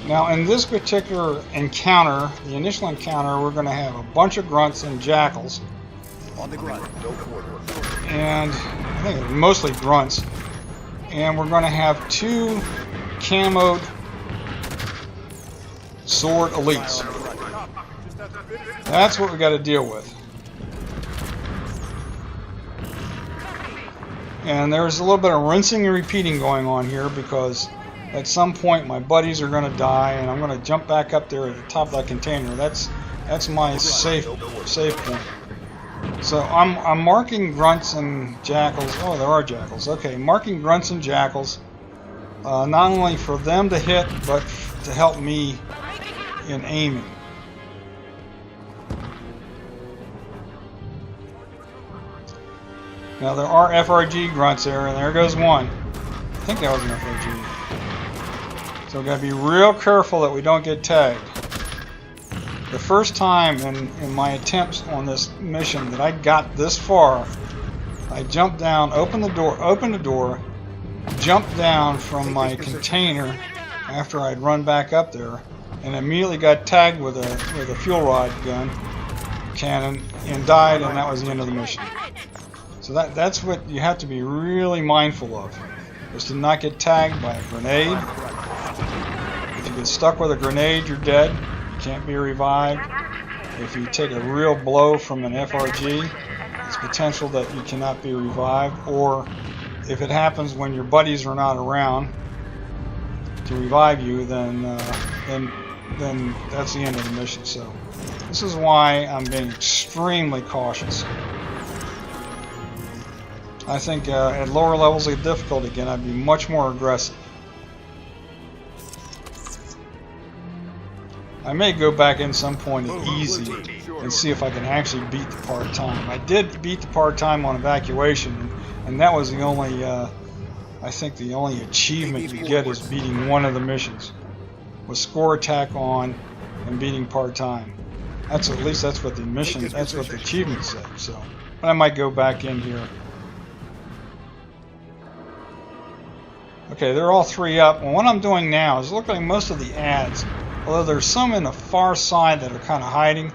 Now, in this particular encounter, the initial encounter, we're going to have a bunch of grunts and jackals. On the ground, no quarter. And I think it's mostly grunts. And we're going to have 2 camoed sword elites. That's what we got to deal with. And there's a little bit of rinsing and repeating going on here because at some point my buddies are going to die and I'm going to jump back up there at the top of that container. That's my safe point. So I'm marking grunts and jackals. Oh, there are jackals. Okay, marking grunts and jackals, not only for them to hit, but to help me in aiming. Now there are FRG grunts there, and there goes one. I think that was an FRG. So we've got to be real careful that we don't get tagged. The first time in my attempts on this mission that I got this far, I jumped down, opened the door, jumped down from my container after I'd run back up there, and immediately got tagged with a fuel rod cannon and died, and that was the end of the mission. So that's what you have to be really mindful of, is to not get tagged by a grenade. If you get stuck with a grenade, you're dead. You can't be revived. If you take a real blow from an FRG, it's potential that you cannot be revived. Or if it happens when your buddies are not around to revive you, then that's the end of the mission. So this is why I'm being extremely cautious. I think at lower levels of difficulty again, I'd be much more aggressive. I may go back in some point at easy and see if I can actually beat the part-time. I did beat the part-time on evacuation, and that was the only, I think the only achievement you get is beating one of the missions. Was score attack on and beating part-time. At least that's what the mission, that's what the achievement said, so. But I might go back in here. Okay, they're all three up. And what I'm doing now is look like most of the ads, although there's some in the far side that are kind of hiding,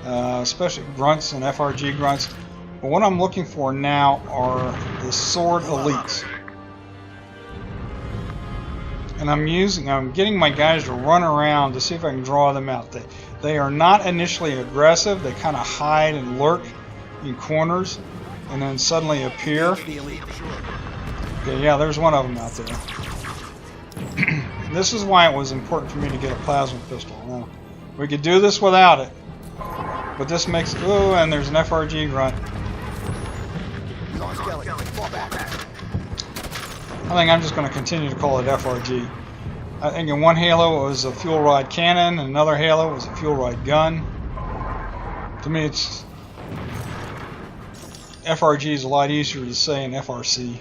especially grunts and FRG grunts. But what I'm looking for now are the sword elites. And I'm getting my guys to run around to see if I can draw them out. They are not initially aggressive. They kind of hide and lurk in corners and then suddenly appear. Okay, yeah, there's one of them out there. This is why it was important for me to get a plasma pistol. Now, we could do this without it, but this makes... Oh, and there's an FRG grunt. I think I'm just going to continue to call it FRG. I think in one Halo it was a fuel rod cannon, and another Halo was a fuel rod gun. To me, it's... FRG is a lot easier to say than FRC.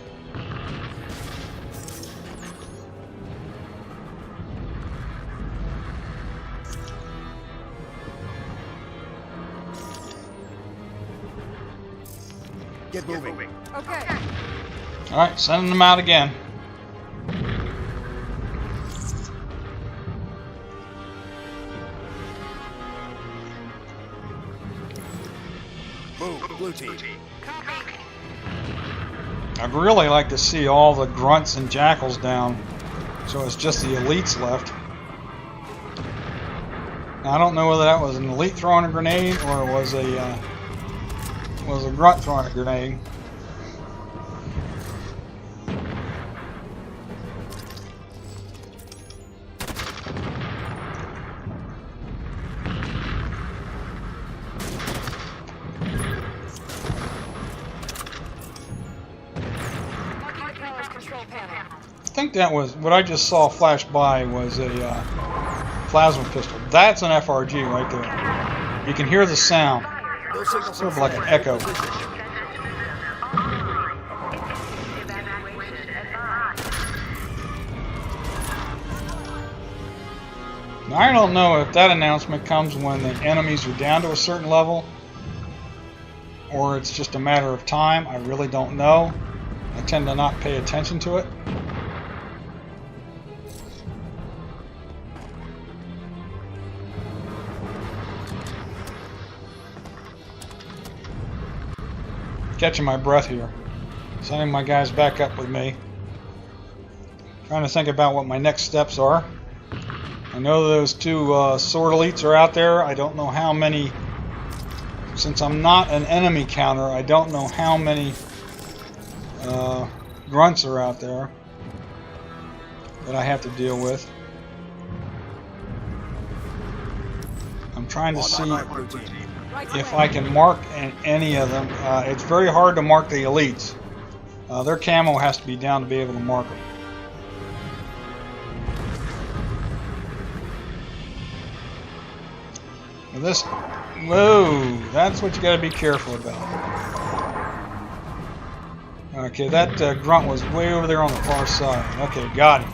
Get moving. Okay. Alright, sending them out again. Move, blue team. I'd really like to see all the grunts and jackals down, so it's just the elites left. Now, I don't know whether that was an elite throwing a grenade or it was a grunt throwing a grenade. I think that was what I just saw flash by was a plasma pistol. That's an FRG right there. You can hear the sound, sort of like an echo. Now, I don't know if that announcement comes when the enemies are down to a certain level, or it's just a matter of time. I really don't know. I tend to not pay attention to it. Catching my breath here. Sending my guys back up with me. Trying to think about what my next steps are. I know those two sword elites are out there. I don't know how many. Since I'm not an enemy counter, I don't know how many grunts are out there that I have to deal with. I'm trying to see if I can mark any of them. It's very hard to mark the elites. Their camo has to be down to be able to mark them. And this, whoa, that's what you got to be careful about. Okay, that grunt was way over there on the far side. Okay, got him.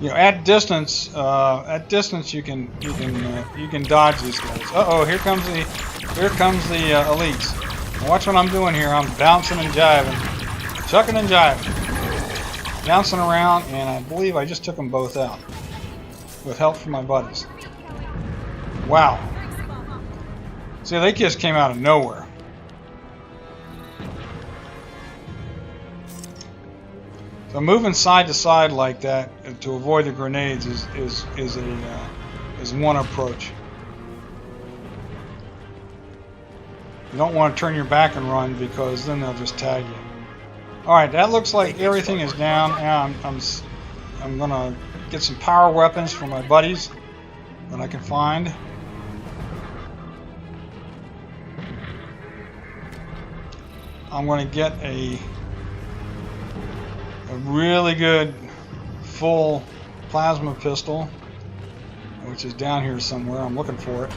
You know, at distance you can dodge these guys. Uh-oh, here comes the elites. Now watch what I'm doing here. I'm bouncing and jiving, chucking and jiving, bouncing around, and I believe I just took them both out with help from my buddies. Wow. See, they just came out of nowhere. So moving side to side like that to avoid the grenades is one approach. You don't want to turn your back and run because then they'll just tag you. All right, that looks like everything is down. Now I'm gonna get some power weapons for my buddies that I can find. I'm going to get a really good full plasma pistol, which is down here somewhere. I'm looking for it.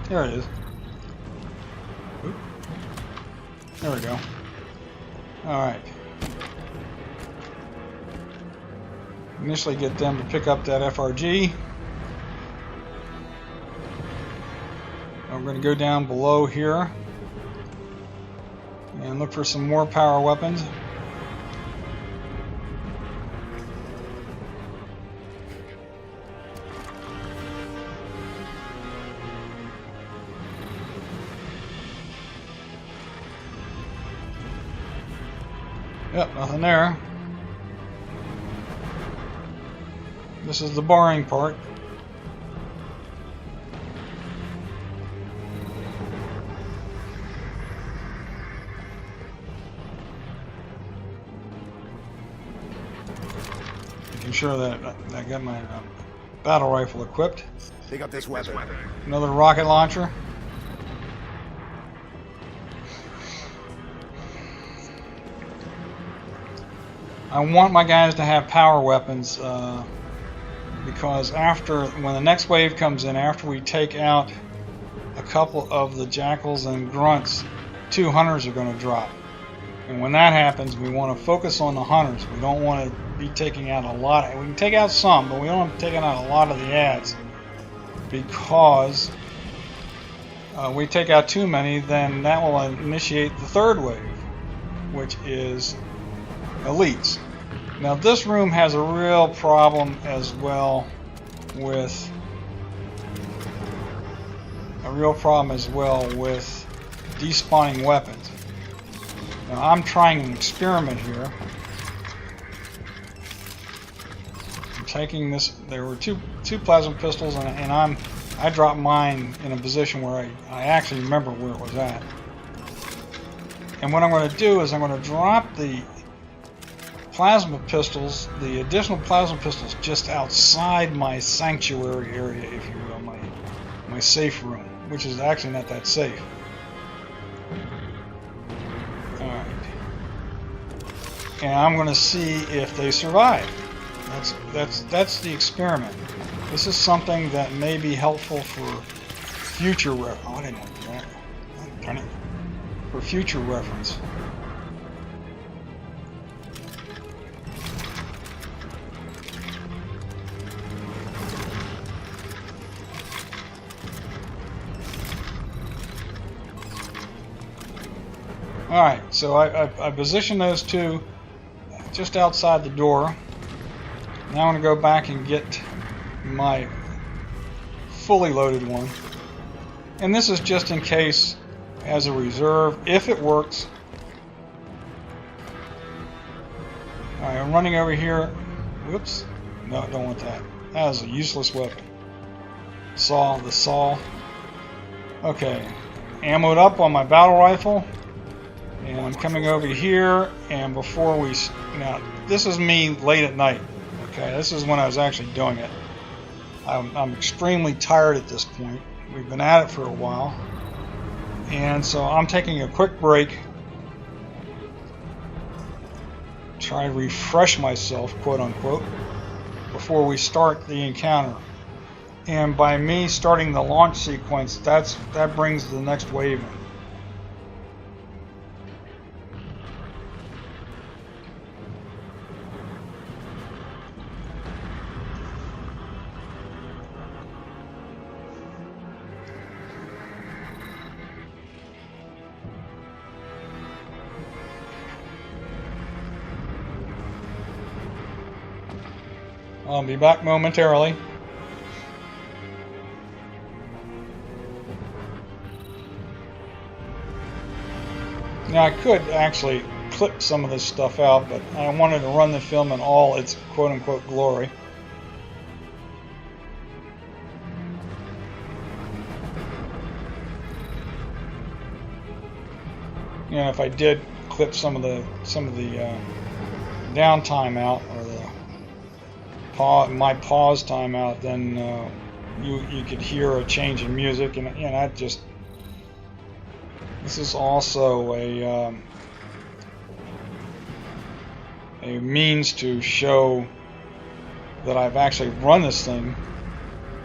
There it is. Oop. There we go. Alright. Initially get them to pick up that FRG. I'm going to go down below here and look for some more power weapons. Yep, nothing there. This is the boring part. Making sure that I got my battle rifle equipped. Pick up this weapon. Another rocket launcher. I want my guys to have power weapons because when the next wave comes in, after we take out a couple of the jackals and grunts, 2 hunters are going to drop. And when that happens, we want to focus on the hunters. We don't want to be taking out a lot. We can take out some, but we don't want to be taking out a lot of the ads, because we take out too many, then that will initiate the third wave, which is elites. Now this room has a real problem as well with despawning weapons. Now I'm trying an experiment here. I'm taking this. There were two plasma pistols, and I dropped mine in a position where I actually remember where it was at. And what I'm going to do is I'm going to drop the plasma pistols, the additional plasma pistols, just outside my sanctuary area, if you will, my safe room, which is actually not that safe. Alright. And I'm going to see if they survive. That's the experiment. This is something that may be helpful for future reference. Oh, I didn't want to do that. Oh, darn it. For future reference. Alright, so I positioned those two just outside the door. Now I'm going to go back and get my fully loaded one. And this is just in case, as a reserve, if it works. Alright, I'm running over here. Whoops. No, I don't want that. That is a useless weapon. The saw. Okay. Ammoed up on my battle rifle. And I'm coming over here, and before we... Now, this is me late at night. Okay, this is when I was actually doing it. I'm extremely tired at this point. We've been at it for a while. And so I'm taking a quick break. Try to refresh myself, quote unquote, before we start the encounter. And by me starting the launch sequence, that brings the next wave in. I'll be back momentarily. Now I could actually clip some of this stuff out, but I wanted to run the film in all its quote-unquote glory. And if I did clip some of the downtime out, or my pause time out, then you could hear a change in music, and that just This is also a means to show that I've actually run this thing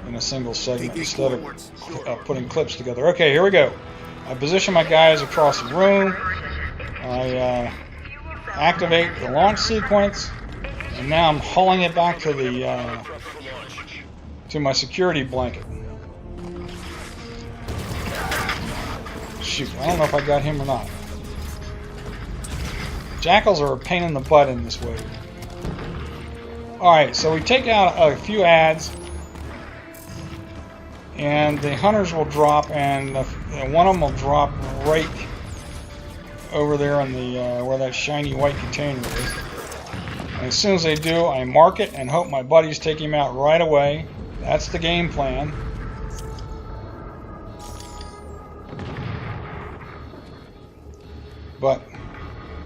in a single segment instead of putting clips together. Okay, here we go. I position my guys across the room. I activate the launch sequence, and now I'm hauling it back to the to my security blanket. Shoot, I don't know if I got him or not. Jackals are a pain in the butt in this wave. Alright, so we take out a few ads, and the hunters will drop, and one of them will drop right over there in the where that shiny white container is. And as soon as they do, I mark it and hope my buddies take him out right away. That's the game plan. But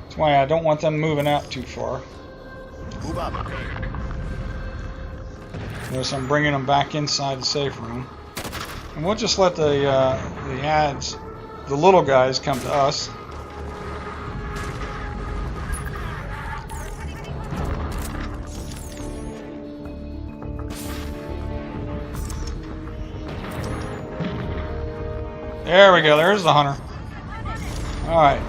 that's why I don't want them moving out too far. Move up. Notice I'm bringing them back inside the safe room. And we'll just let the ads, the little guys, come to us. There we go, there's the hunter. Alright.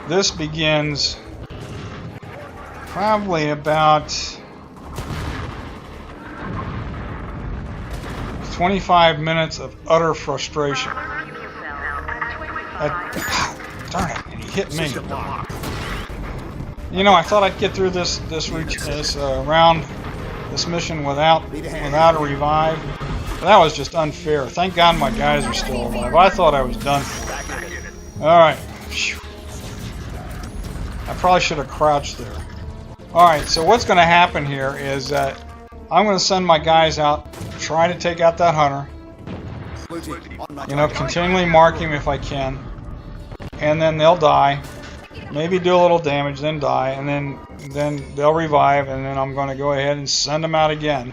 This begins probably about 25 minutes of utter frustration. Darn it, he hit me. You know, I thought I'd get through this round, this mission without a revive. But that was just unfair. Thank God my guys are still alive. I thought I was done. Alright. I probably should have crouched there. Alright, so what's going to happen here is that I'm going to send my guys out, try to take out that hunter. You know, continually mark him if I can. And then they'll die. Maybe do a little damage, then die. And then they'll revive, and then I'm going to go ahead and send them out again.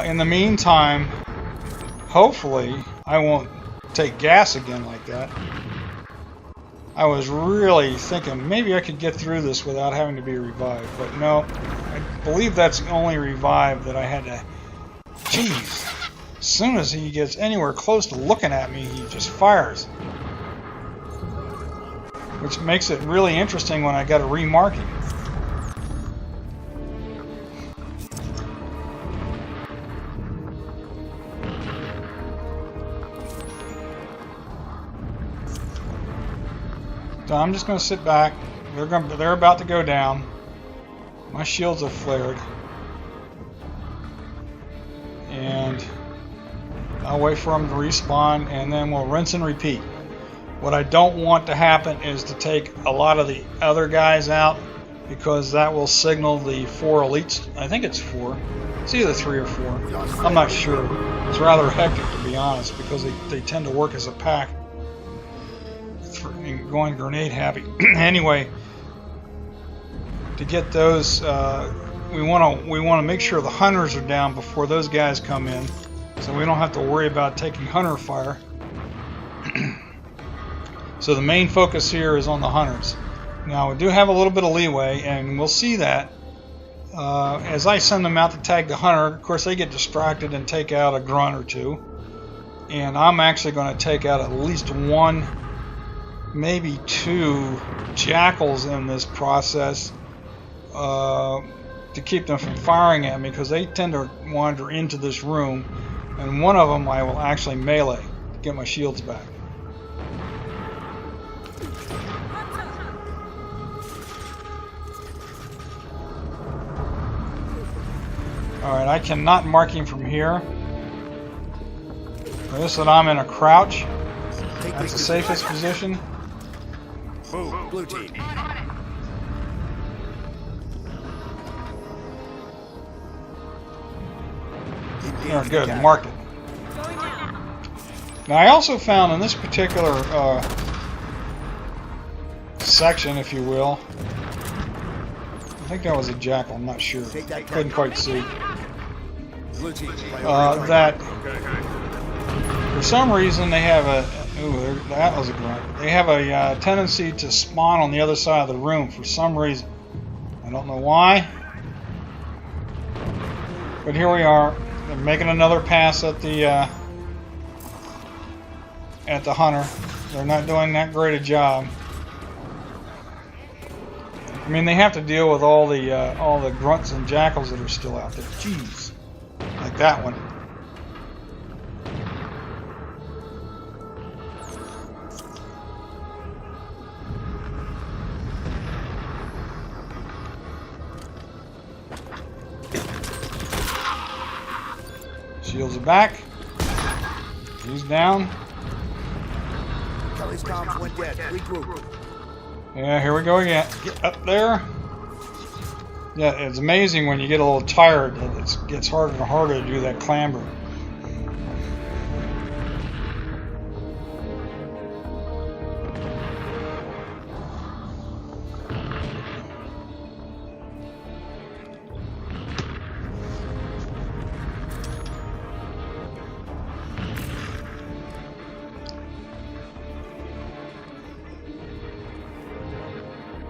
In the meantime, hopefully, I won't take gas again like that. I was really thinking maybe I could get through this without having to be revived, but no. I believe that's the only revive that I had to... Jeez. As soon as he gets anywhere close to looking at me, he just fires. Which makes it really interesting when I got to remark him. So I'm just going to sit back. They're about to go down. My shields have flared. And I'll wait for them to respawn, and then we'll rinse and repeat. What I don't want to happen is to take a lot of the other guys out, because that will signal the 4 elites. I think it's 4. It's either 3 or 4. I'm not sure. It's rather hectic, to be honest, because they tend to work as a pack. Going grenade happy. Anyway, to get those, we want to make sure the hunters are down before those guys come in, so we don't have to worry about taking hunter fire. So the main focus here is on the hunters. Now we do have a little bit of leeway, and we'll see that as I send them out to tag the hunter. Of course, they get distracted and take out a grunt or two, and I'm actually going to take out at least 1, maybe 2 jackals in this process to keep them from firing at me, because they tend to wander into this room, and one of them I will actually melee to get my shields back. Alright, I cannot mark him from here. Notice that I'm in a crouch. That's the safest position. Move, blue team. There, good, marked it. Now I also found in this particular section, if you will, I think that was a jackal, I'm not sure. Couldn't quite see. Blue team. That For some reason, they have a... Ooh, that was a grunt. They have a tendency to spawn on the other side of the room for some reason. I don't know why. But here we are. They're making another pass at the hunter. They're not doing that great a job. I mean, they have to deal with all the grunts and jackals that are still out there. Jeez, like that one. Shields are back. He's down. Kelly's comms went dead. Regroup. Yeah, here we go again. Get up there. Yeah, it's amazing when you get a little tired. It gets harder and harder to do that clamber.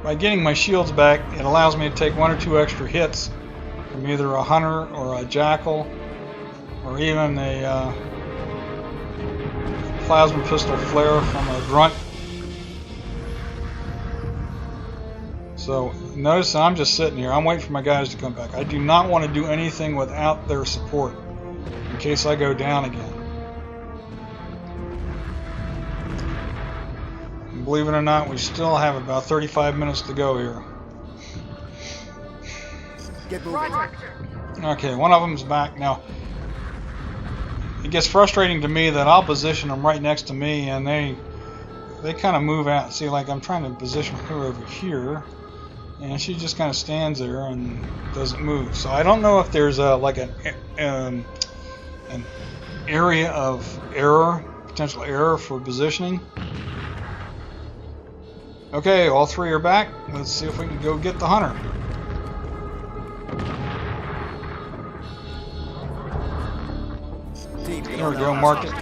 By getting my shields back, it allows me to take 1 or 2 extra hits from either a hunter or a jackal, or even a plasma pistol flare from a grunt. So notice that I'm just sitting here. I'm waiting for my guys to come back. I do not want to do anything without their support in case I go down again. Believe it or not, we still have about 35 minutes to go here. Get moving. Okay, one of them's back. Now, it gets frustrating to me that I'll position them right next to me and they kind of move out. See, like I'm trying to position her over here and she just kind of stands there and doesn't move. So I don't know if there's like an area of error, potential error for positioning. Okay, all 3 are back. Let's see if we can go get the hunter. There we go, mark it.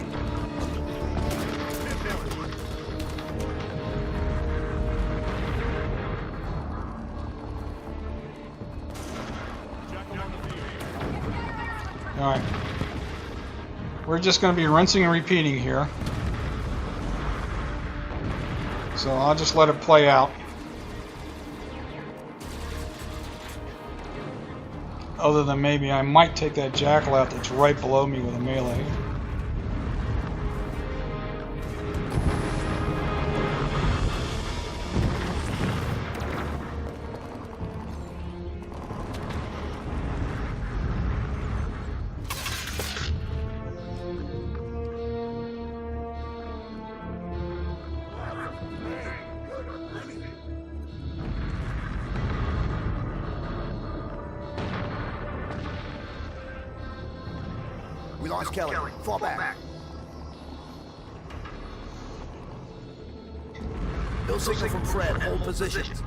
Alright. We're just going to be rinsing and repeating here. So I'll just let it play out. Other than maybe I might take that jackal out that's right below me with a melee. We lost Kelly. Fall back. No signal from Fred. Hold positions.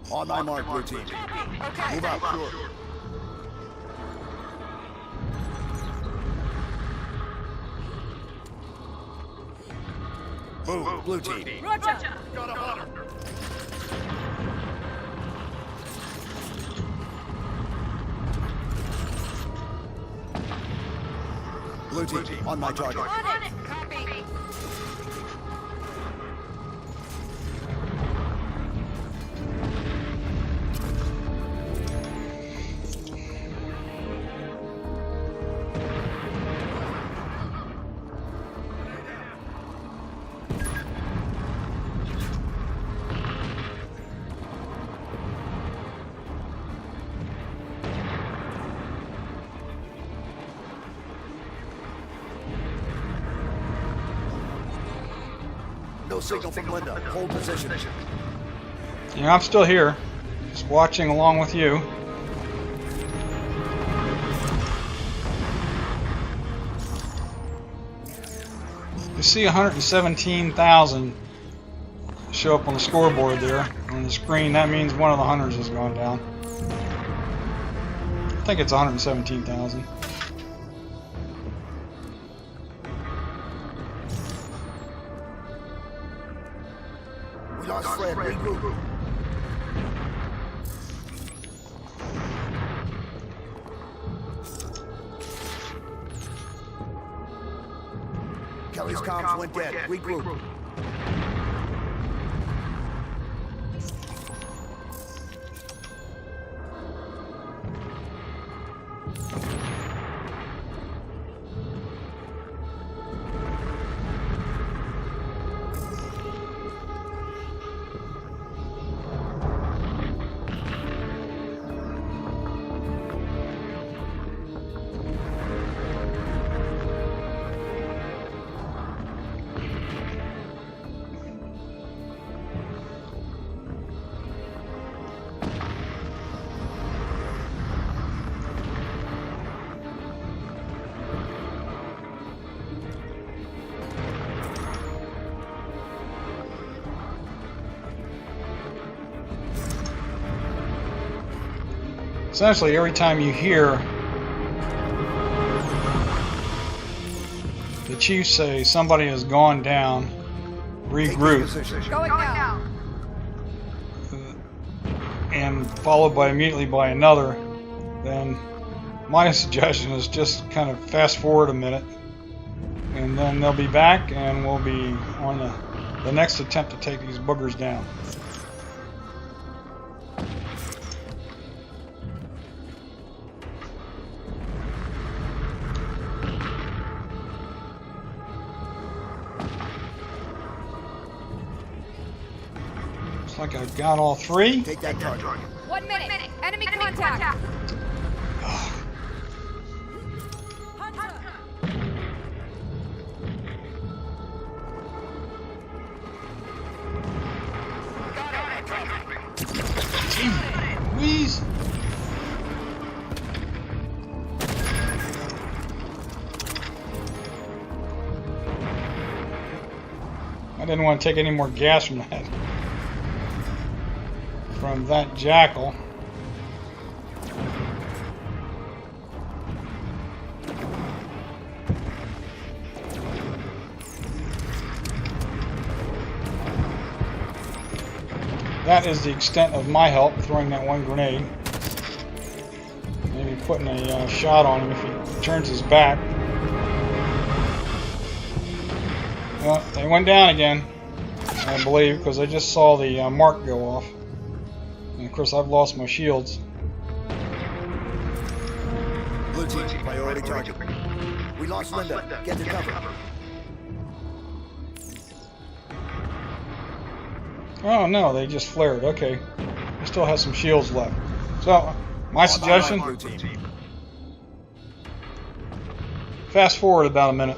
On my mark, blue team. Okay. Move out. Sure. Move, blue team. Roger. Got a hunter. Blue team, on my target. On it. Copy. No signal from Linda. Hold position. Yeah, I'm still here, just watching along with you. You see 117,000 show up on the scoreboard there on the screen. That means one of the hunters has gone down. I think it's 117,000. We lost Fred. Regroup. Kelly's comms went dead. Regroup. Essentially, every time you hear the chief say somebody has gone down, regroup, Going now. and followed by immediately by another, then my suggestion is just kind of fast forward a minute, and then they'll be back, and we'll be on the next attempt to take these boogers down. Looks like I've got all three. Take that target. 1 minute. Enemy contact. Hunter. Please. I didn't want to take any more gas from that jackal. That is the extent of my help, throwing that one grenade. Maybe putting a shot on him if he turns his back. Well, they went down again, I believe, because I just saw the mark go off. And of course, I've lost my shields. Blue team, priority target. We lost Linda. Get to cover. Oh no, they just flared. Okay. I still have some shields left. So, my suggestion, Blue team. fast forward about a minute.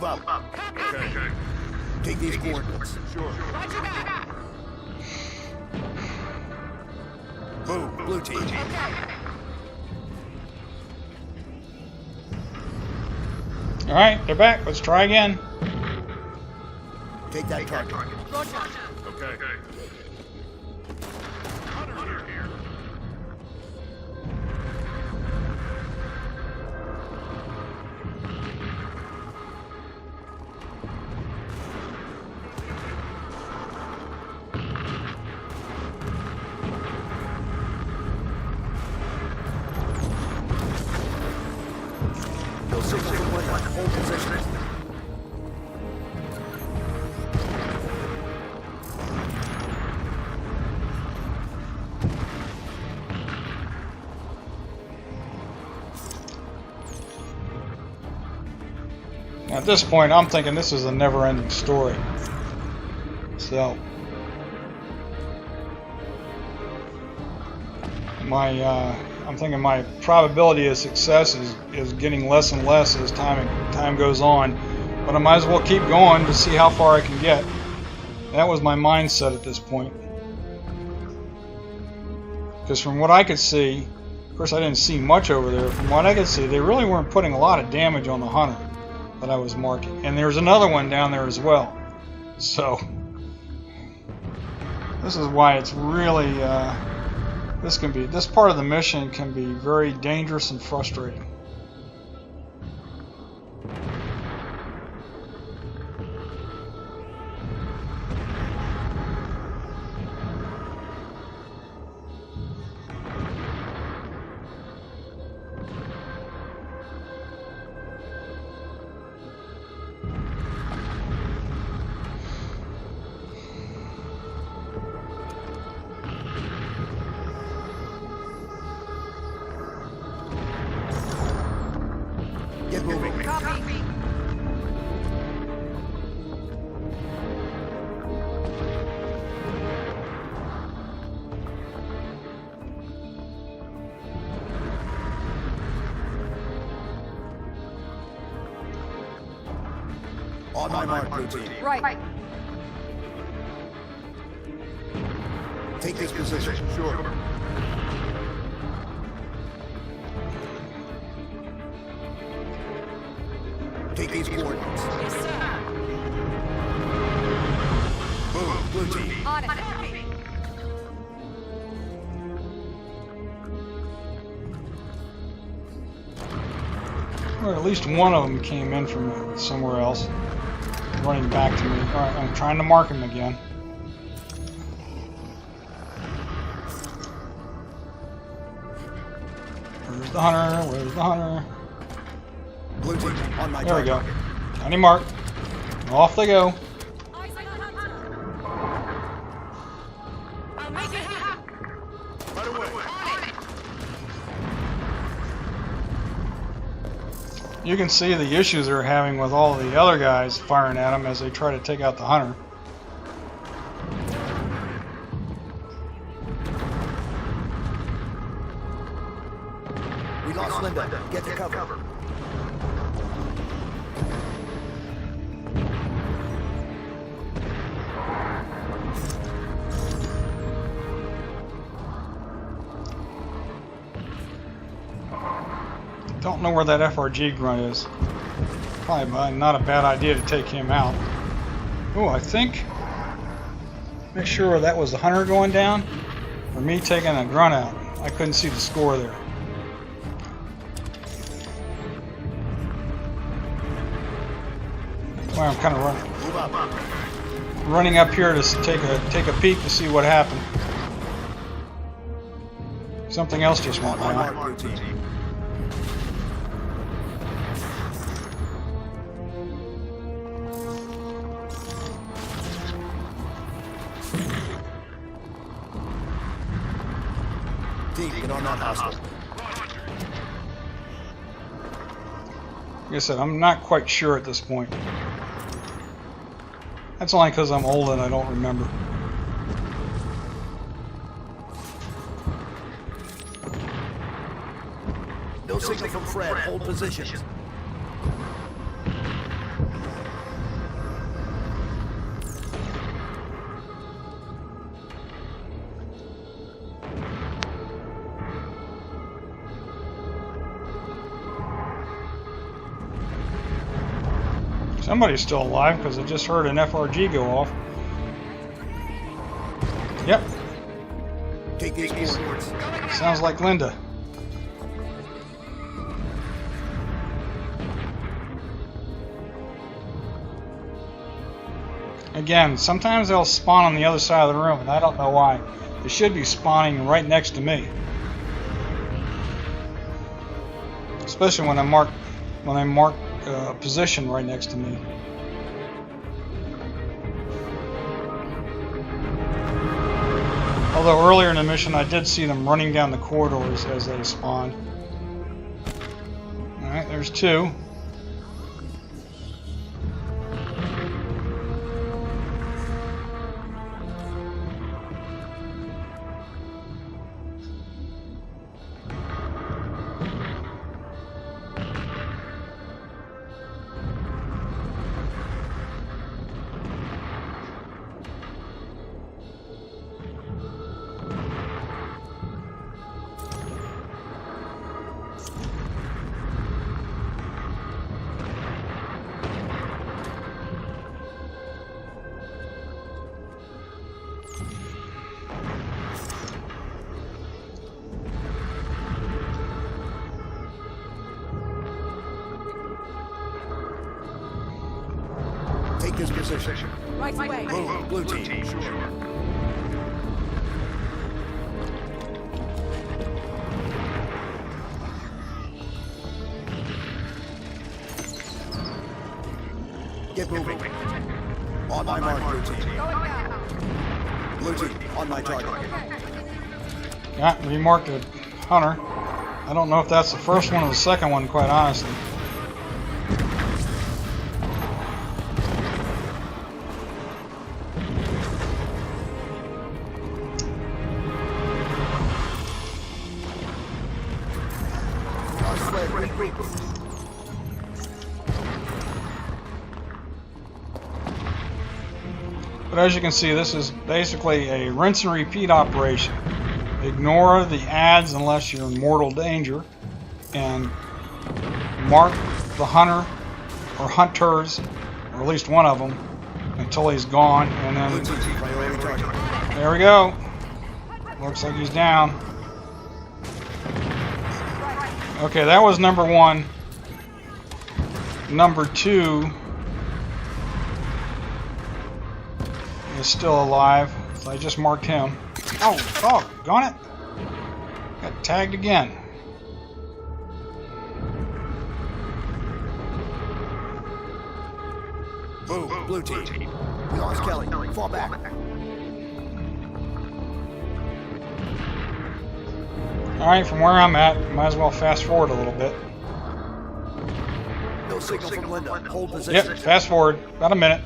Move up. Okay. Take these coordinates. Sure. Roger that. Move, blue team. All right, they're back. Let's try again. Take that target. Okay. No signal from one. Hold position. At this point, I'm thinking this is a never-ending story. So, I'm thinking my probability of success is getting less and less as time goes on. But I might as well keep going to see how far I can get. That was my mindset at this point. Because from what I could see, of course I didn't see much over there. From what I could see, they really weren't putting a lot of damage on the hunter that I was marking. And there's another one down there as well. So this is why it's really this part of the mission can be very dangerous and frustrating. Get moving. Copy. On my mark, blue team. Right. Take this position. Sure. Take these coordinates. Yes, sir. Move, blue team. On it. Or at least one of them came in from somewhere else, running back to me. Alright, I'm trying to mark him again. Where's the hunter? Where's the hunter? Blue team, on my There we target. go. Tiny mark. Off they go. I'll make it happen. Right away. You can see the issues they're having with all the other guys firing at them as they try to take out the hunter. We lost Linda. Get to cover. Don't know where that FRG grunt is. Probably not a bad idea to take him out. Oh, I think. Make sure that was the hunter going down, or me taking a grunt out. I couldn't see the score there. Well, I'm kind of Move up. running up here to take a peek to see what happened. Something else just went On my by. mark, blue team. Team, get on that hostile. Like I said, I'm not quite sure at this point. That's only because I'm old and I don't remember. No signal from Fred. Hold positions. Somebody's still alive because I just heard an FRG go off. Yep, Take these coordinates. sounds like Linda. Again, sometimes they'll spawn on the other side of the room, and I don't know why. They should be spawning right next to me. Especially when I mark a position right next to me. Although earlier in the mission I did see them running down the corridors as they spawned. Alright, there's two. Take this position. Right away. Move, blue team. Get moving. On my mark, blue team. Going now. Blue team, on my target. Yeah, remarked a hunter. I don't know if that's the first one or the second one, quite honestly. But as you can see, this is basically a rinse and repeat operation. Ignore the ads unless you're in mortal danger, and mark the hunter or hunters, or at least one of them, until he's gone, and then there we go. Looks like he's down. Okay, that was number one. Number two is still alive, so I just marked him. Oh, doggone it! Got tagged again. Move, blue team. We lost Kelly. Fall back. Alright, from where I'm at, might as well fast forward a little bit. No signal from Linda. Hold position. Yep, fast forward. About a minute.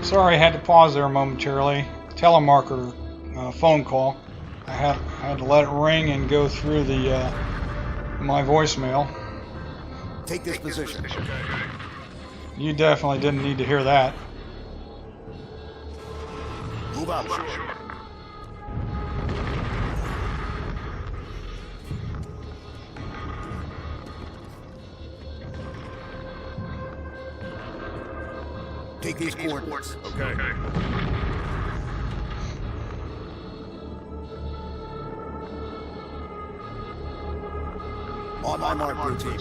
Sorry, I had to pause there momentarily. Telemarketer phone call. I had to let it ring and go through the my voicemail. Take this position. You definitely didn't need to hear that. Move up. Take these coordinates. Okay. On my mark, blue team.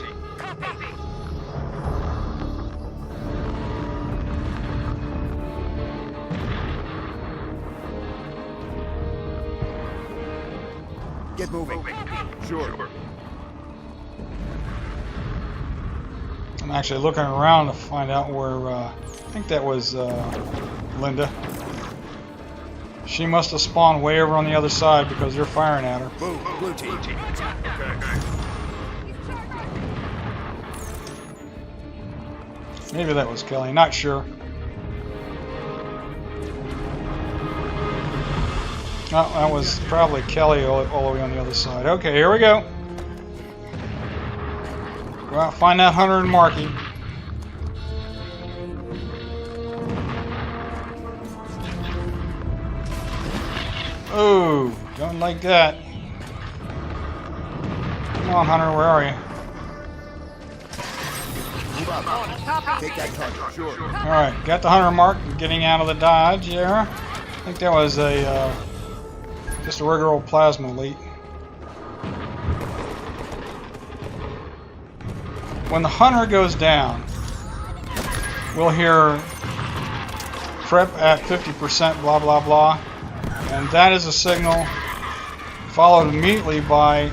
Get moving. Sure. I'm actually looking around to find out where, I think that was Linda. She must have spawned way over on the other side because they're firing at her. Move, blue team. Okay. Maybe that was Kelly, not sure. Oh, that was probably Kelly all the way on the other side. Okay, here we go. Go out, find that hunter and mark him. Oh, don't like that. Come on, Hunter, where are you? Move up. Take that target. Sure. Alright, got the hunter mark, getting out of the dodge there. I think that was a just a regular old plasma elite. When the hunter goes down, we'll hear prep at 50%, blah blah blah, and that is a signal followed immediately by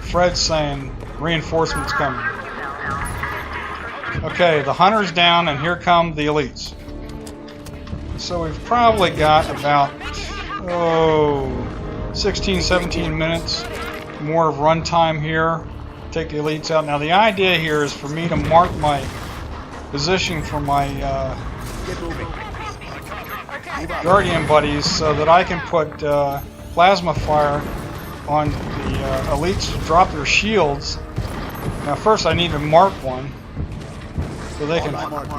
Fred saying reinforcements coming. Okay, the hunter's down, and here come the elites. So we've probably got about 16, 17 minutes more of runtime here. Take the elites out. Now the idea here is for me to mark my position for my Guardian buddies so that I can put plasma fire on the elites to drop their shields. Now first I need to mark one so they can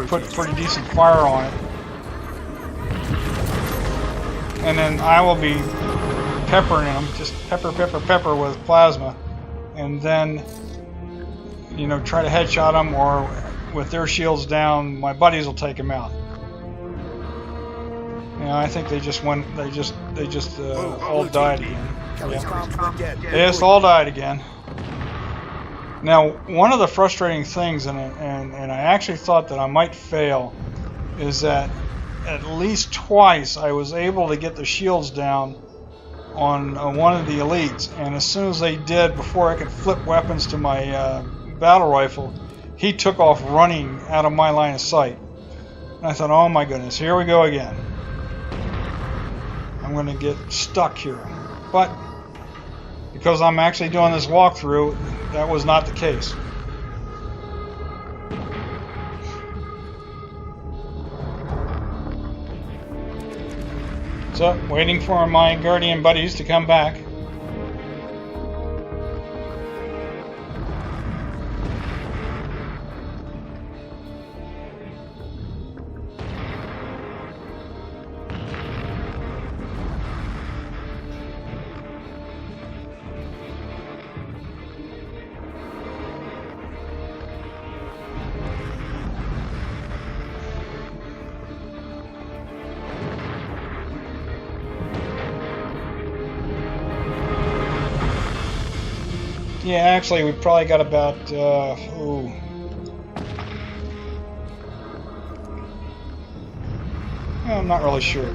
put pretty decent fire on it. And then I will be peppering them, just pepper, pepper, pepper with plasma. And then, you know, try to headshot them, or with their shields down, my buddies will take them out. Yeah, I think they just went. They just all died again. Yeah. They just all died again. Now, one of the frustrating things, and I actually thought that I might fail, is that at least twice I was able to get the shields down on one of the elites, and as soon as they did, before I could flip weapons to my battle rifle, he took off running out of my line of sight. And I thought, oh my goodness, here we go again. I'm going to get stuck here. But because I'm actually doing this walkthrough, that was not the case. So, waiting for my Guardian buddies to come back. Yeah, actually, we probably got about, I'm not really sure.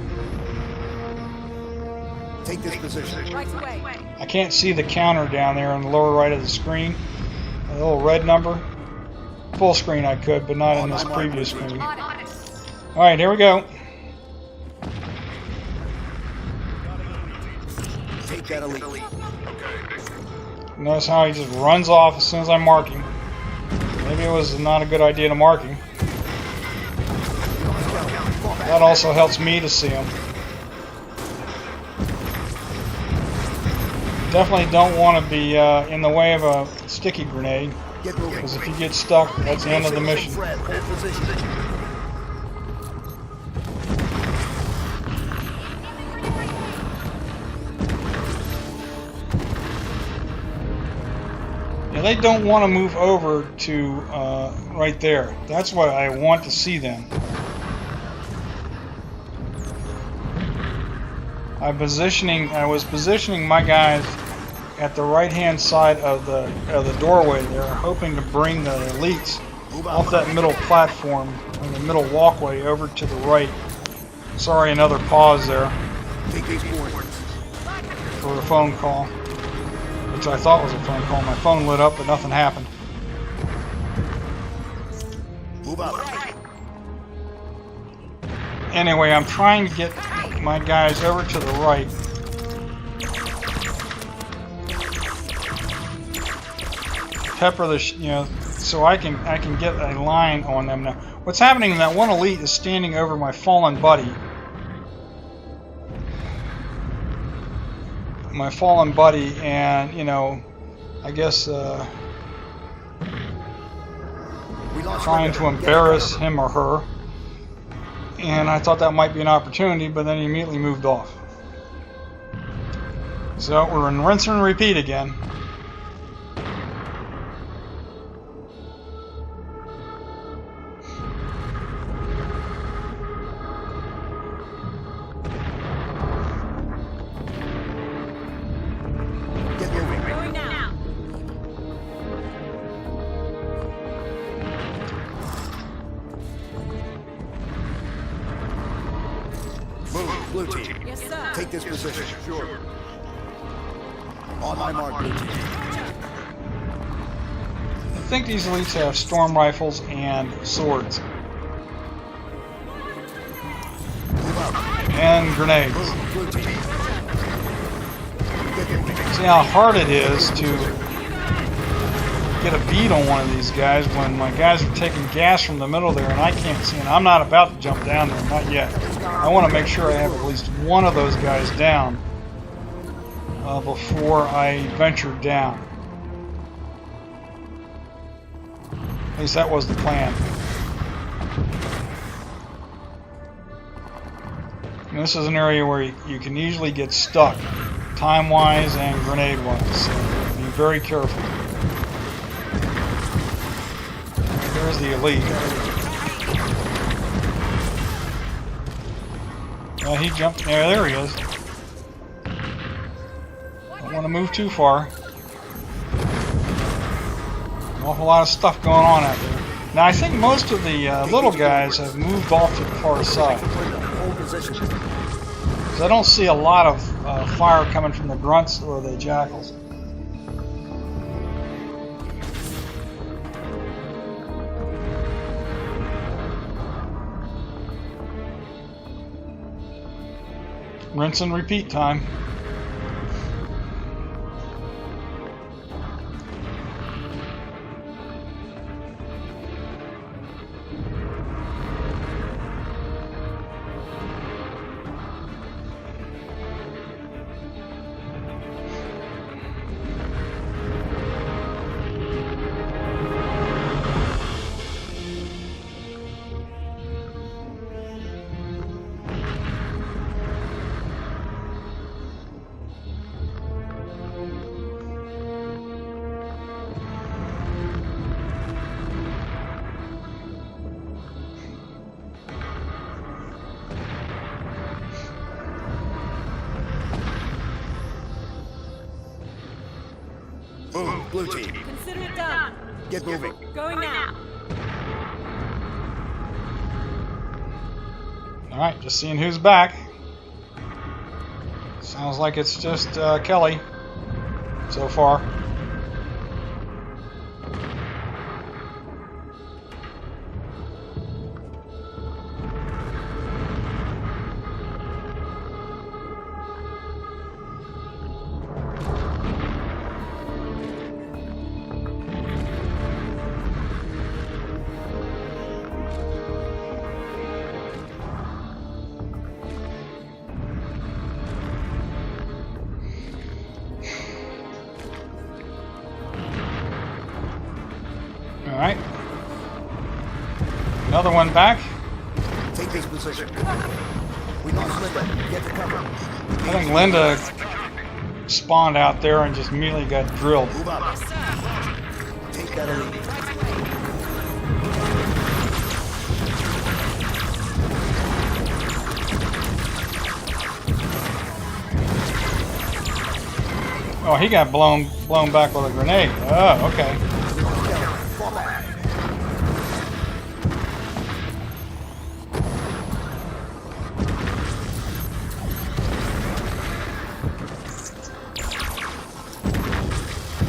Take this position. Right away. I can't see the counter down there on the lower right of the screen. A little red number. Full screen I could, but not in this previous screen. Alright, here we go. Take that elite. Notice how he just runs off as soon as I mark him. Maybe it was not a good idea to mark him. That also helps me to see him. Definitely don't want to be in the way of a sticky grenade, because if you get stuck, that's the end of the mission. They don't want to move over to right there. That's what I want to see them. I was positioning my guys at the right-hand side of the doorway there, hoping to bring the elites off that middle platform and the middle walkway over to the right. Sorry, another pause there for a phone call. Which I thought was a phone call. My phone lit up, but nothing happened. Move up. Anyway, I'm trying to get my guys over to the right. Pepper the, so I can get a line on them now. What's happening? That one elite is standing over my fallen buddy. And you know, I guess trying to embarrass him or her. And I thought that might be an opportunity, but then he immediately moved off. So we're in rinse and repeat again. Blue team. Yes, sir. Take this position. Sure. On my mark, blue team. I think these elites have storm rifles and swords. And grenades. Blue team. See how hard it is to get a bead on one of these guys when my guys are taking gas from the middle there and I can't see, and I'm not about to jump down there, not yet. I want to make sure I have at least one of those guys down before I venture down. At least that was the plan. And this is an area where you can easily get stuck, time-wise and grenade-wise, so be very careful. There's the elite. He jumped. There he is. Don't want to move too far. An awful lot of stuff going on out there. Now I think most of the little guys have moved off to the far side. Because I don't see a lot of fire coming from the grunts or the jackals. Rinse and repeat time. Boom, blue team. Consider it done. Get moving. Going now. Alright, just seeing who's back. Sounds like it's just Kelly so far. Alright. Another one back. Take this position. We lost Linda. Get to cover. I think Linda spawned out there and just immediately got drilled. Move up. Take that elite. Oh, he got blown back with a grenade. Oh, okay. Fall back.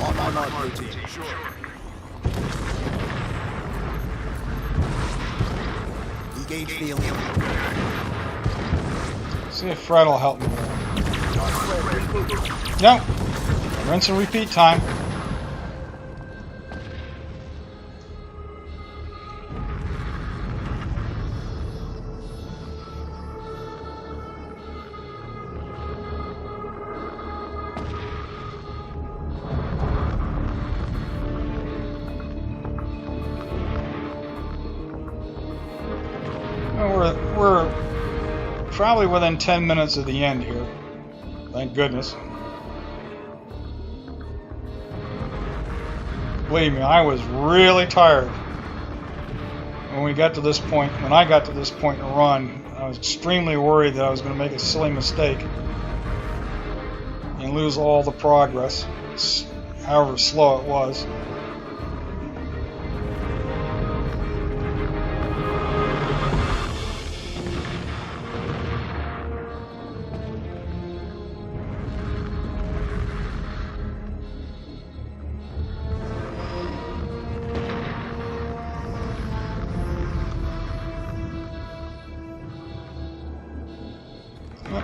On my mark, blue team. Engage the elite. See if Fred will help me. No. Rinse and repeat time. Well, we're probably within 10 minutes of the end here. Thank goodness. Believe me, I was really tired when we got to this point. When I got to this point in the run, I was extremely worried that I was going to make a silly mistake and lose all the progress, however slow it was.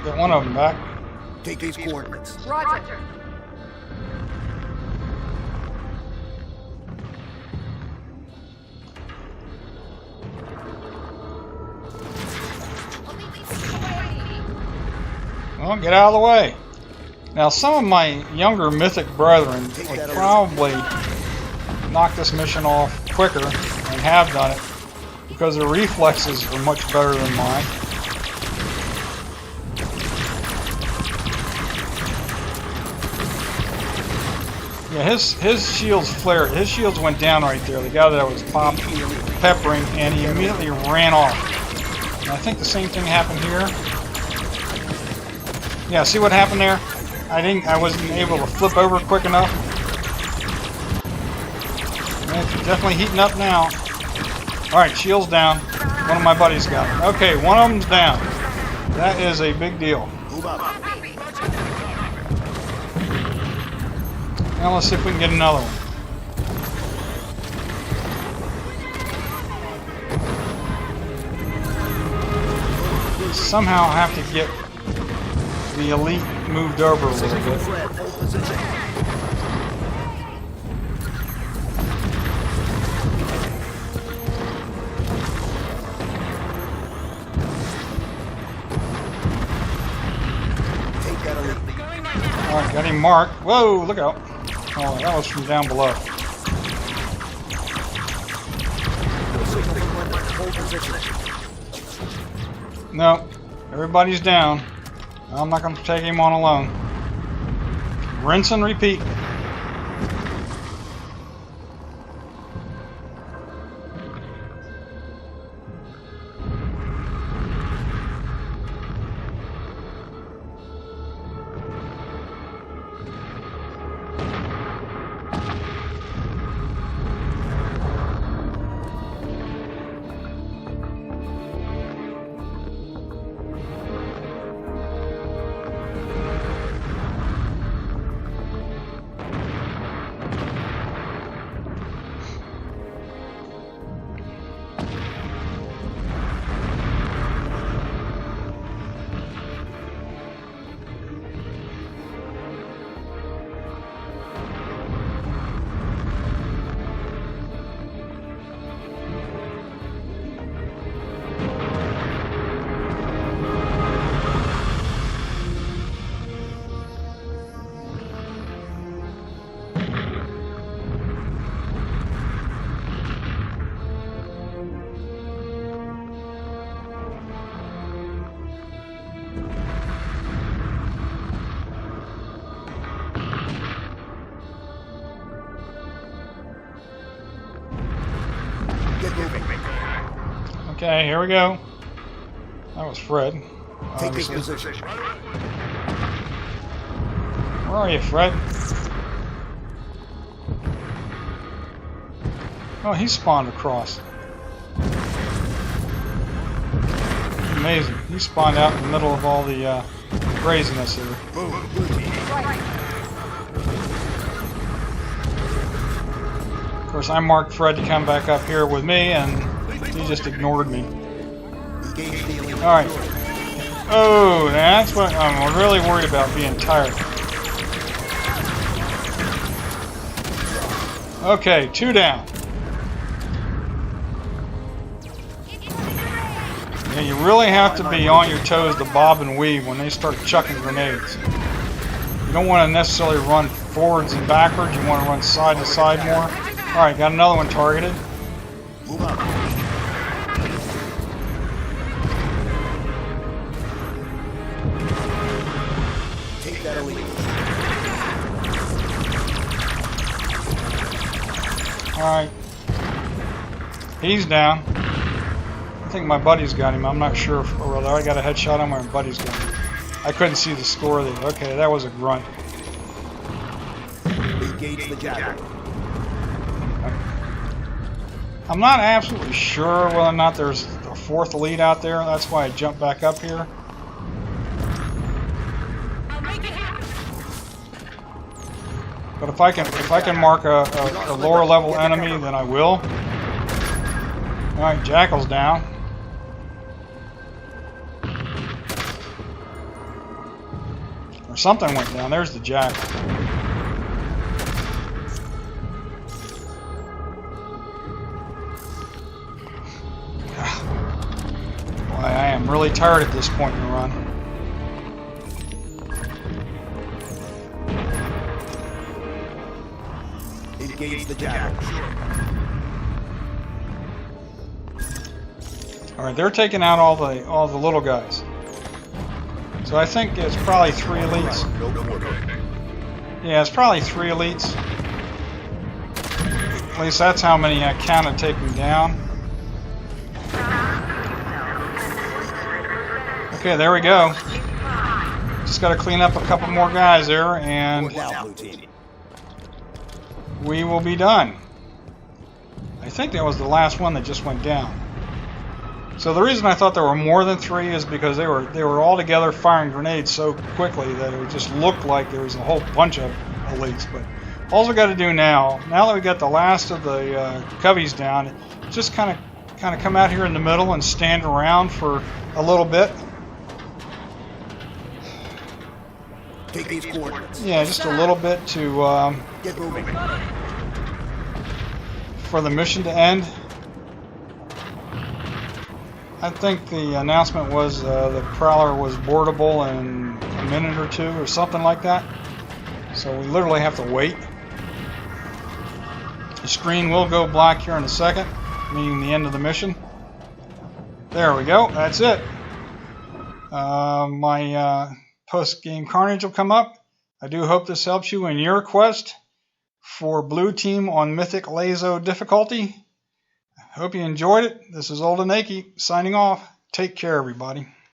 Get one of them back. Take these coordinates. Roger. Well, get out of the way. Now, some of my younger Mythic brethren would probably knock this mission off quicker, and have done it, because their reflexes are much better than mine. Yeah, his shields flared. His shields went down right there. The guy that I was peppering, and he immediately ran off. And I think the same thing happened here. Yeah, see what happened there? I wasn't able to flip over quick enough. And it's definitely heating up now. All right, shield's down. One of my buddies got it. Okay, one of them's down. That is a big deal. Move up. Now let's see if we can get another one. Somehow I have to get the elite moved over a little bit. Fred, hold position. Take that elite. Alright, got him marked. Whoa, look out. Oh, that was from down below. Signal coordinates. Hold position. No, everybody's down. I'm not going to take him on alone. Rinse and repeat. Get moving. Okay, here we go. That was Fred. Take this obviously. position. Where are you, Fred? Oh, he spawned across. Amazing. He spawned out in the middle of all the craziness here. Of course, I marked Fred to come back up here with me, and he just ignored me. Engage the elite. Alright. Oh, that's what I'm really worried about, being tired. Okay, 2 down. Yeah, you really have to be on your toes to bob and weave when they start chucking grenades. You don't want to necessarily run forwards and backwards, you want to run side to side more. Alright, got another one targeted. Move up. Alright. He's down. I think my buddy's got him. I'm not sure if, or whether I got a headshot on my buddy's got him. I couldn't see the score there. Okay, that was a grunt. Engage the javelin. I'm not absolutely sure whether or not there's a fourth elite out there. That's why I jumped back up here. But if I can mark a lower level enemy, then I will. Alright, Jackal's down. Or something went down. There's the Jackal. Boy, I am really tired at this point in the run. Engage the javelin. All right, they're taking out all the little guys. So I think it's probably 3 elites. Yeah, it's probably 3 elites. At least that's how many I counted taking down. Okay, there we go. Just got to clean up a couple more guys there, and we will be done. I think that was the last one that just went down. So the reason I thought there were more than 3 is because they were all together firing grenades so quickly that it just looked like there was a whole bunch of elites. But all we got to do now that we got the last of the coveys down, just kind of come out here in the middle and stand around for a little bit. Take these coordinates. Yeah, just a little bit to Get moving. for the mission to end. I think the announcement was the Prowler was boardable in a minute or 2 or something like that. So we literally have to wait. The screen will go black here in a second, meaning the end of the mission. There we go. That's it. My post-game carnage will come up. I do hope this helps you in your quest for Blue Team on Mythic LASO difficulty. Hope you enjoyed it. This is Old and Achy signing off. Take care, everybody.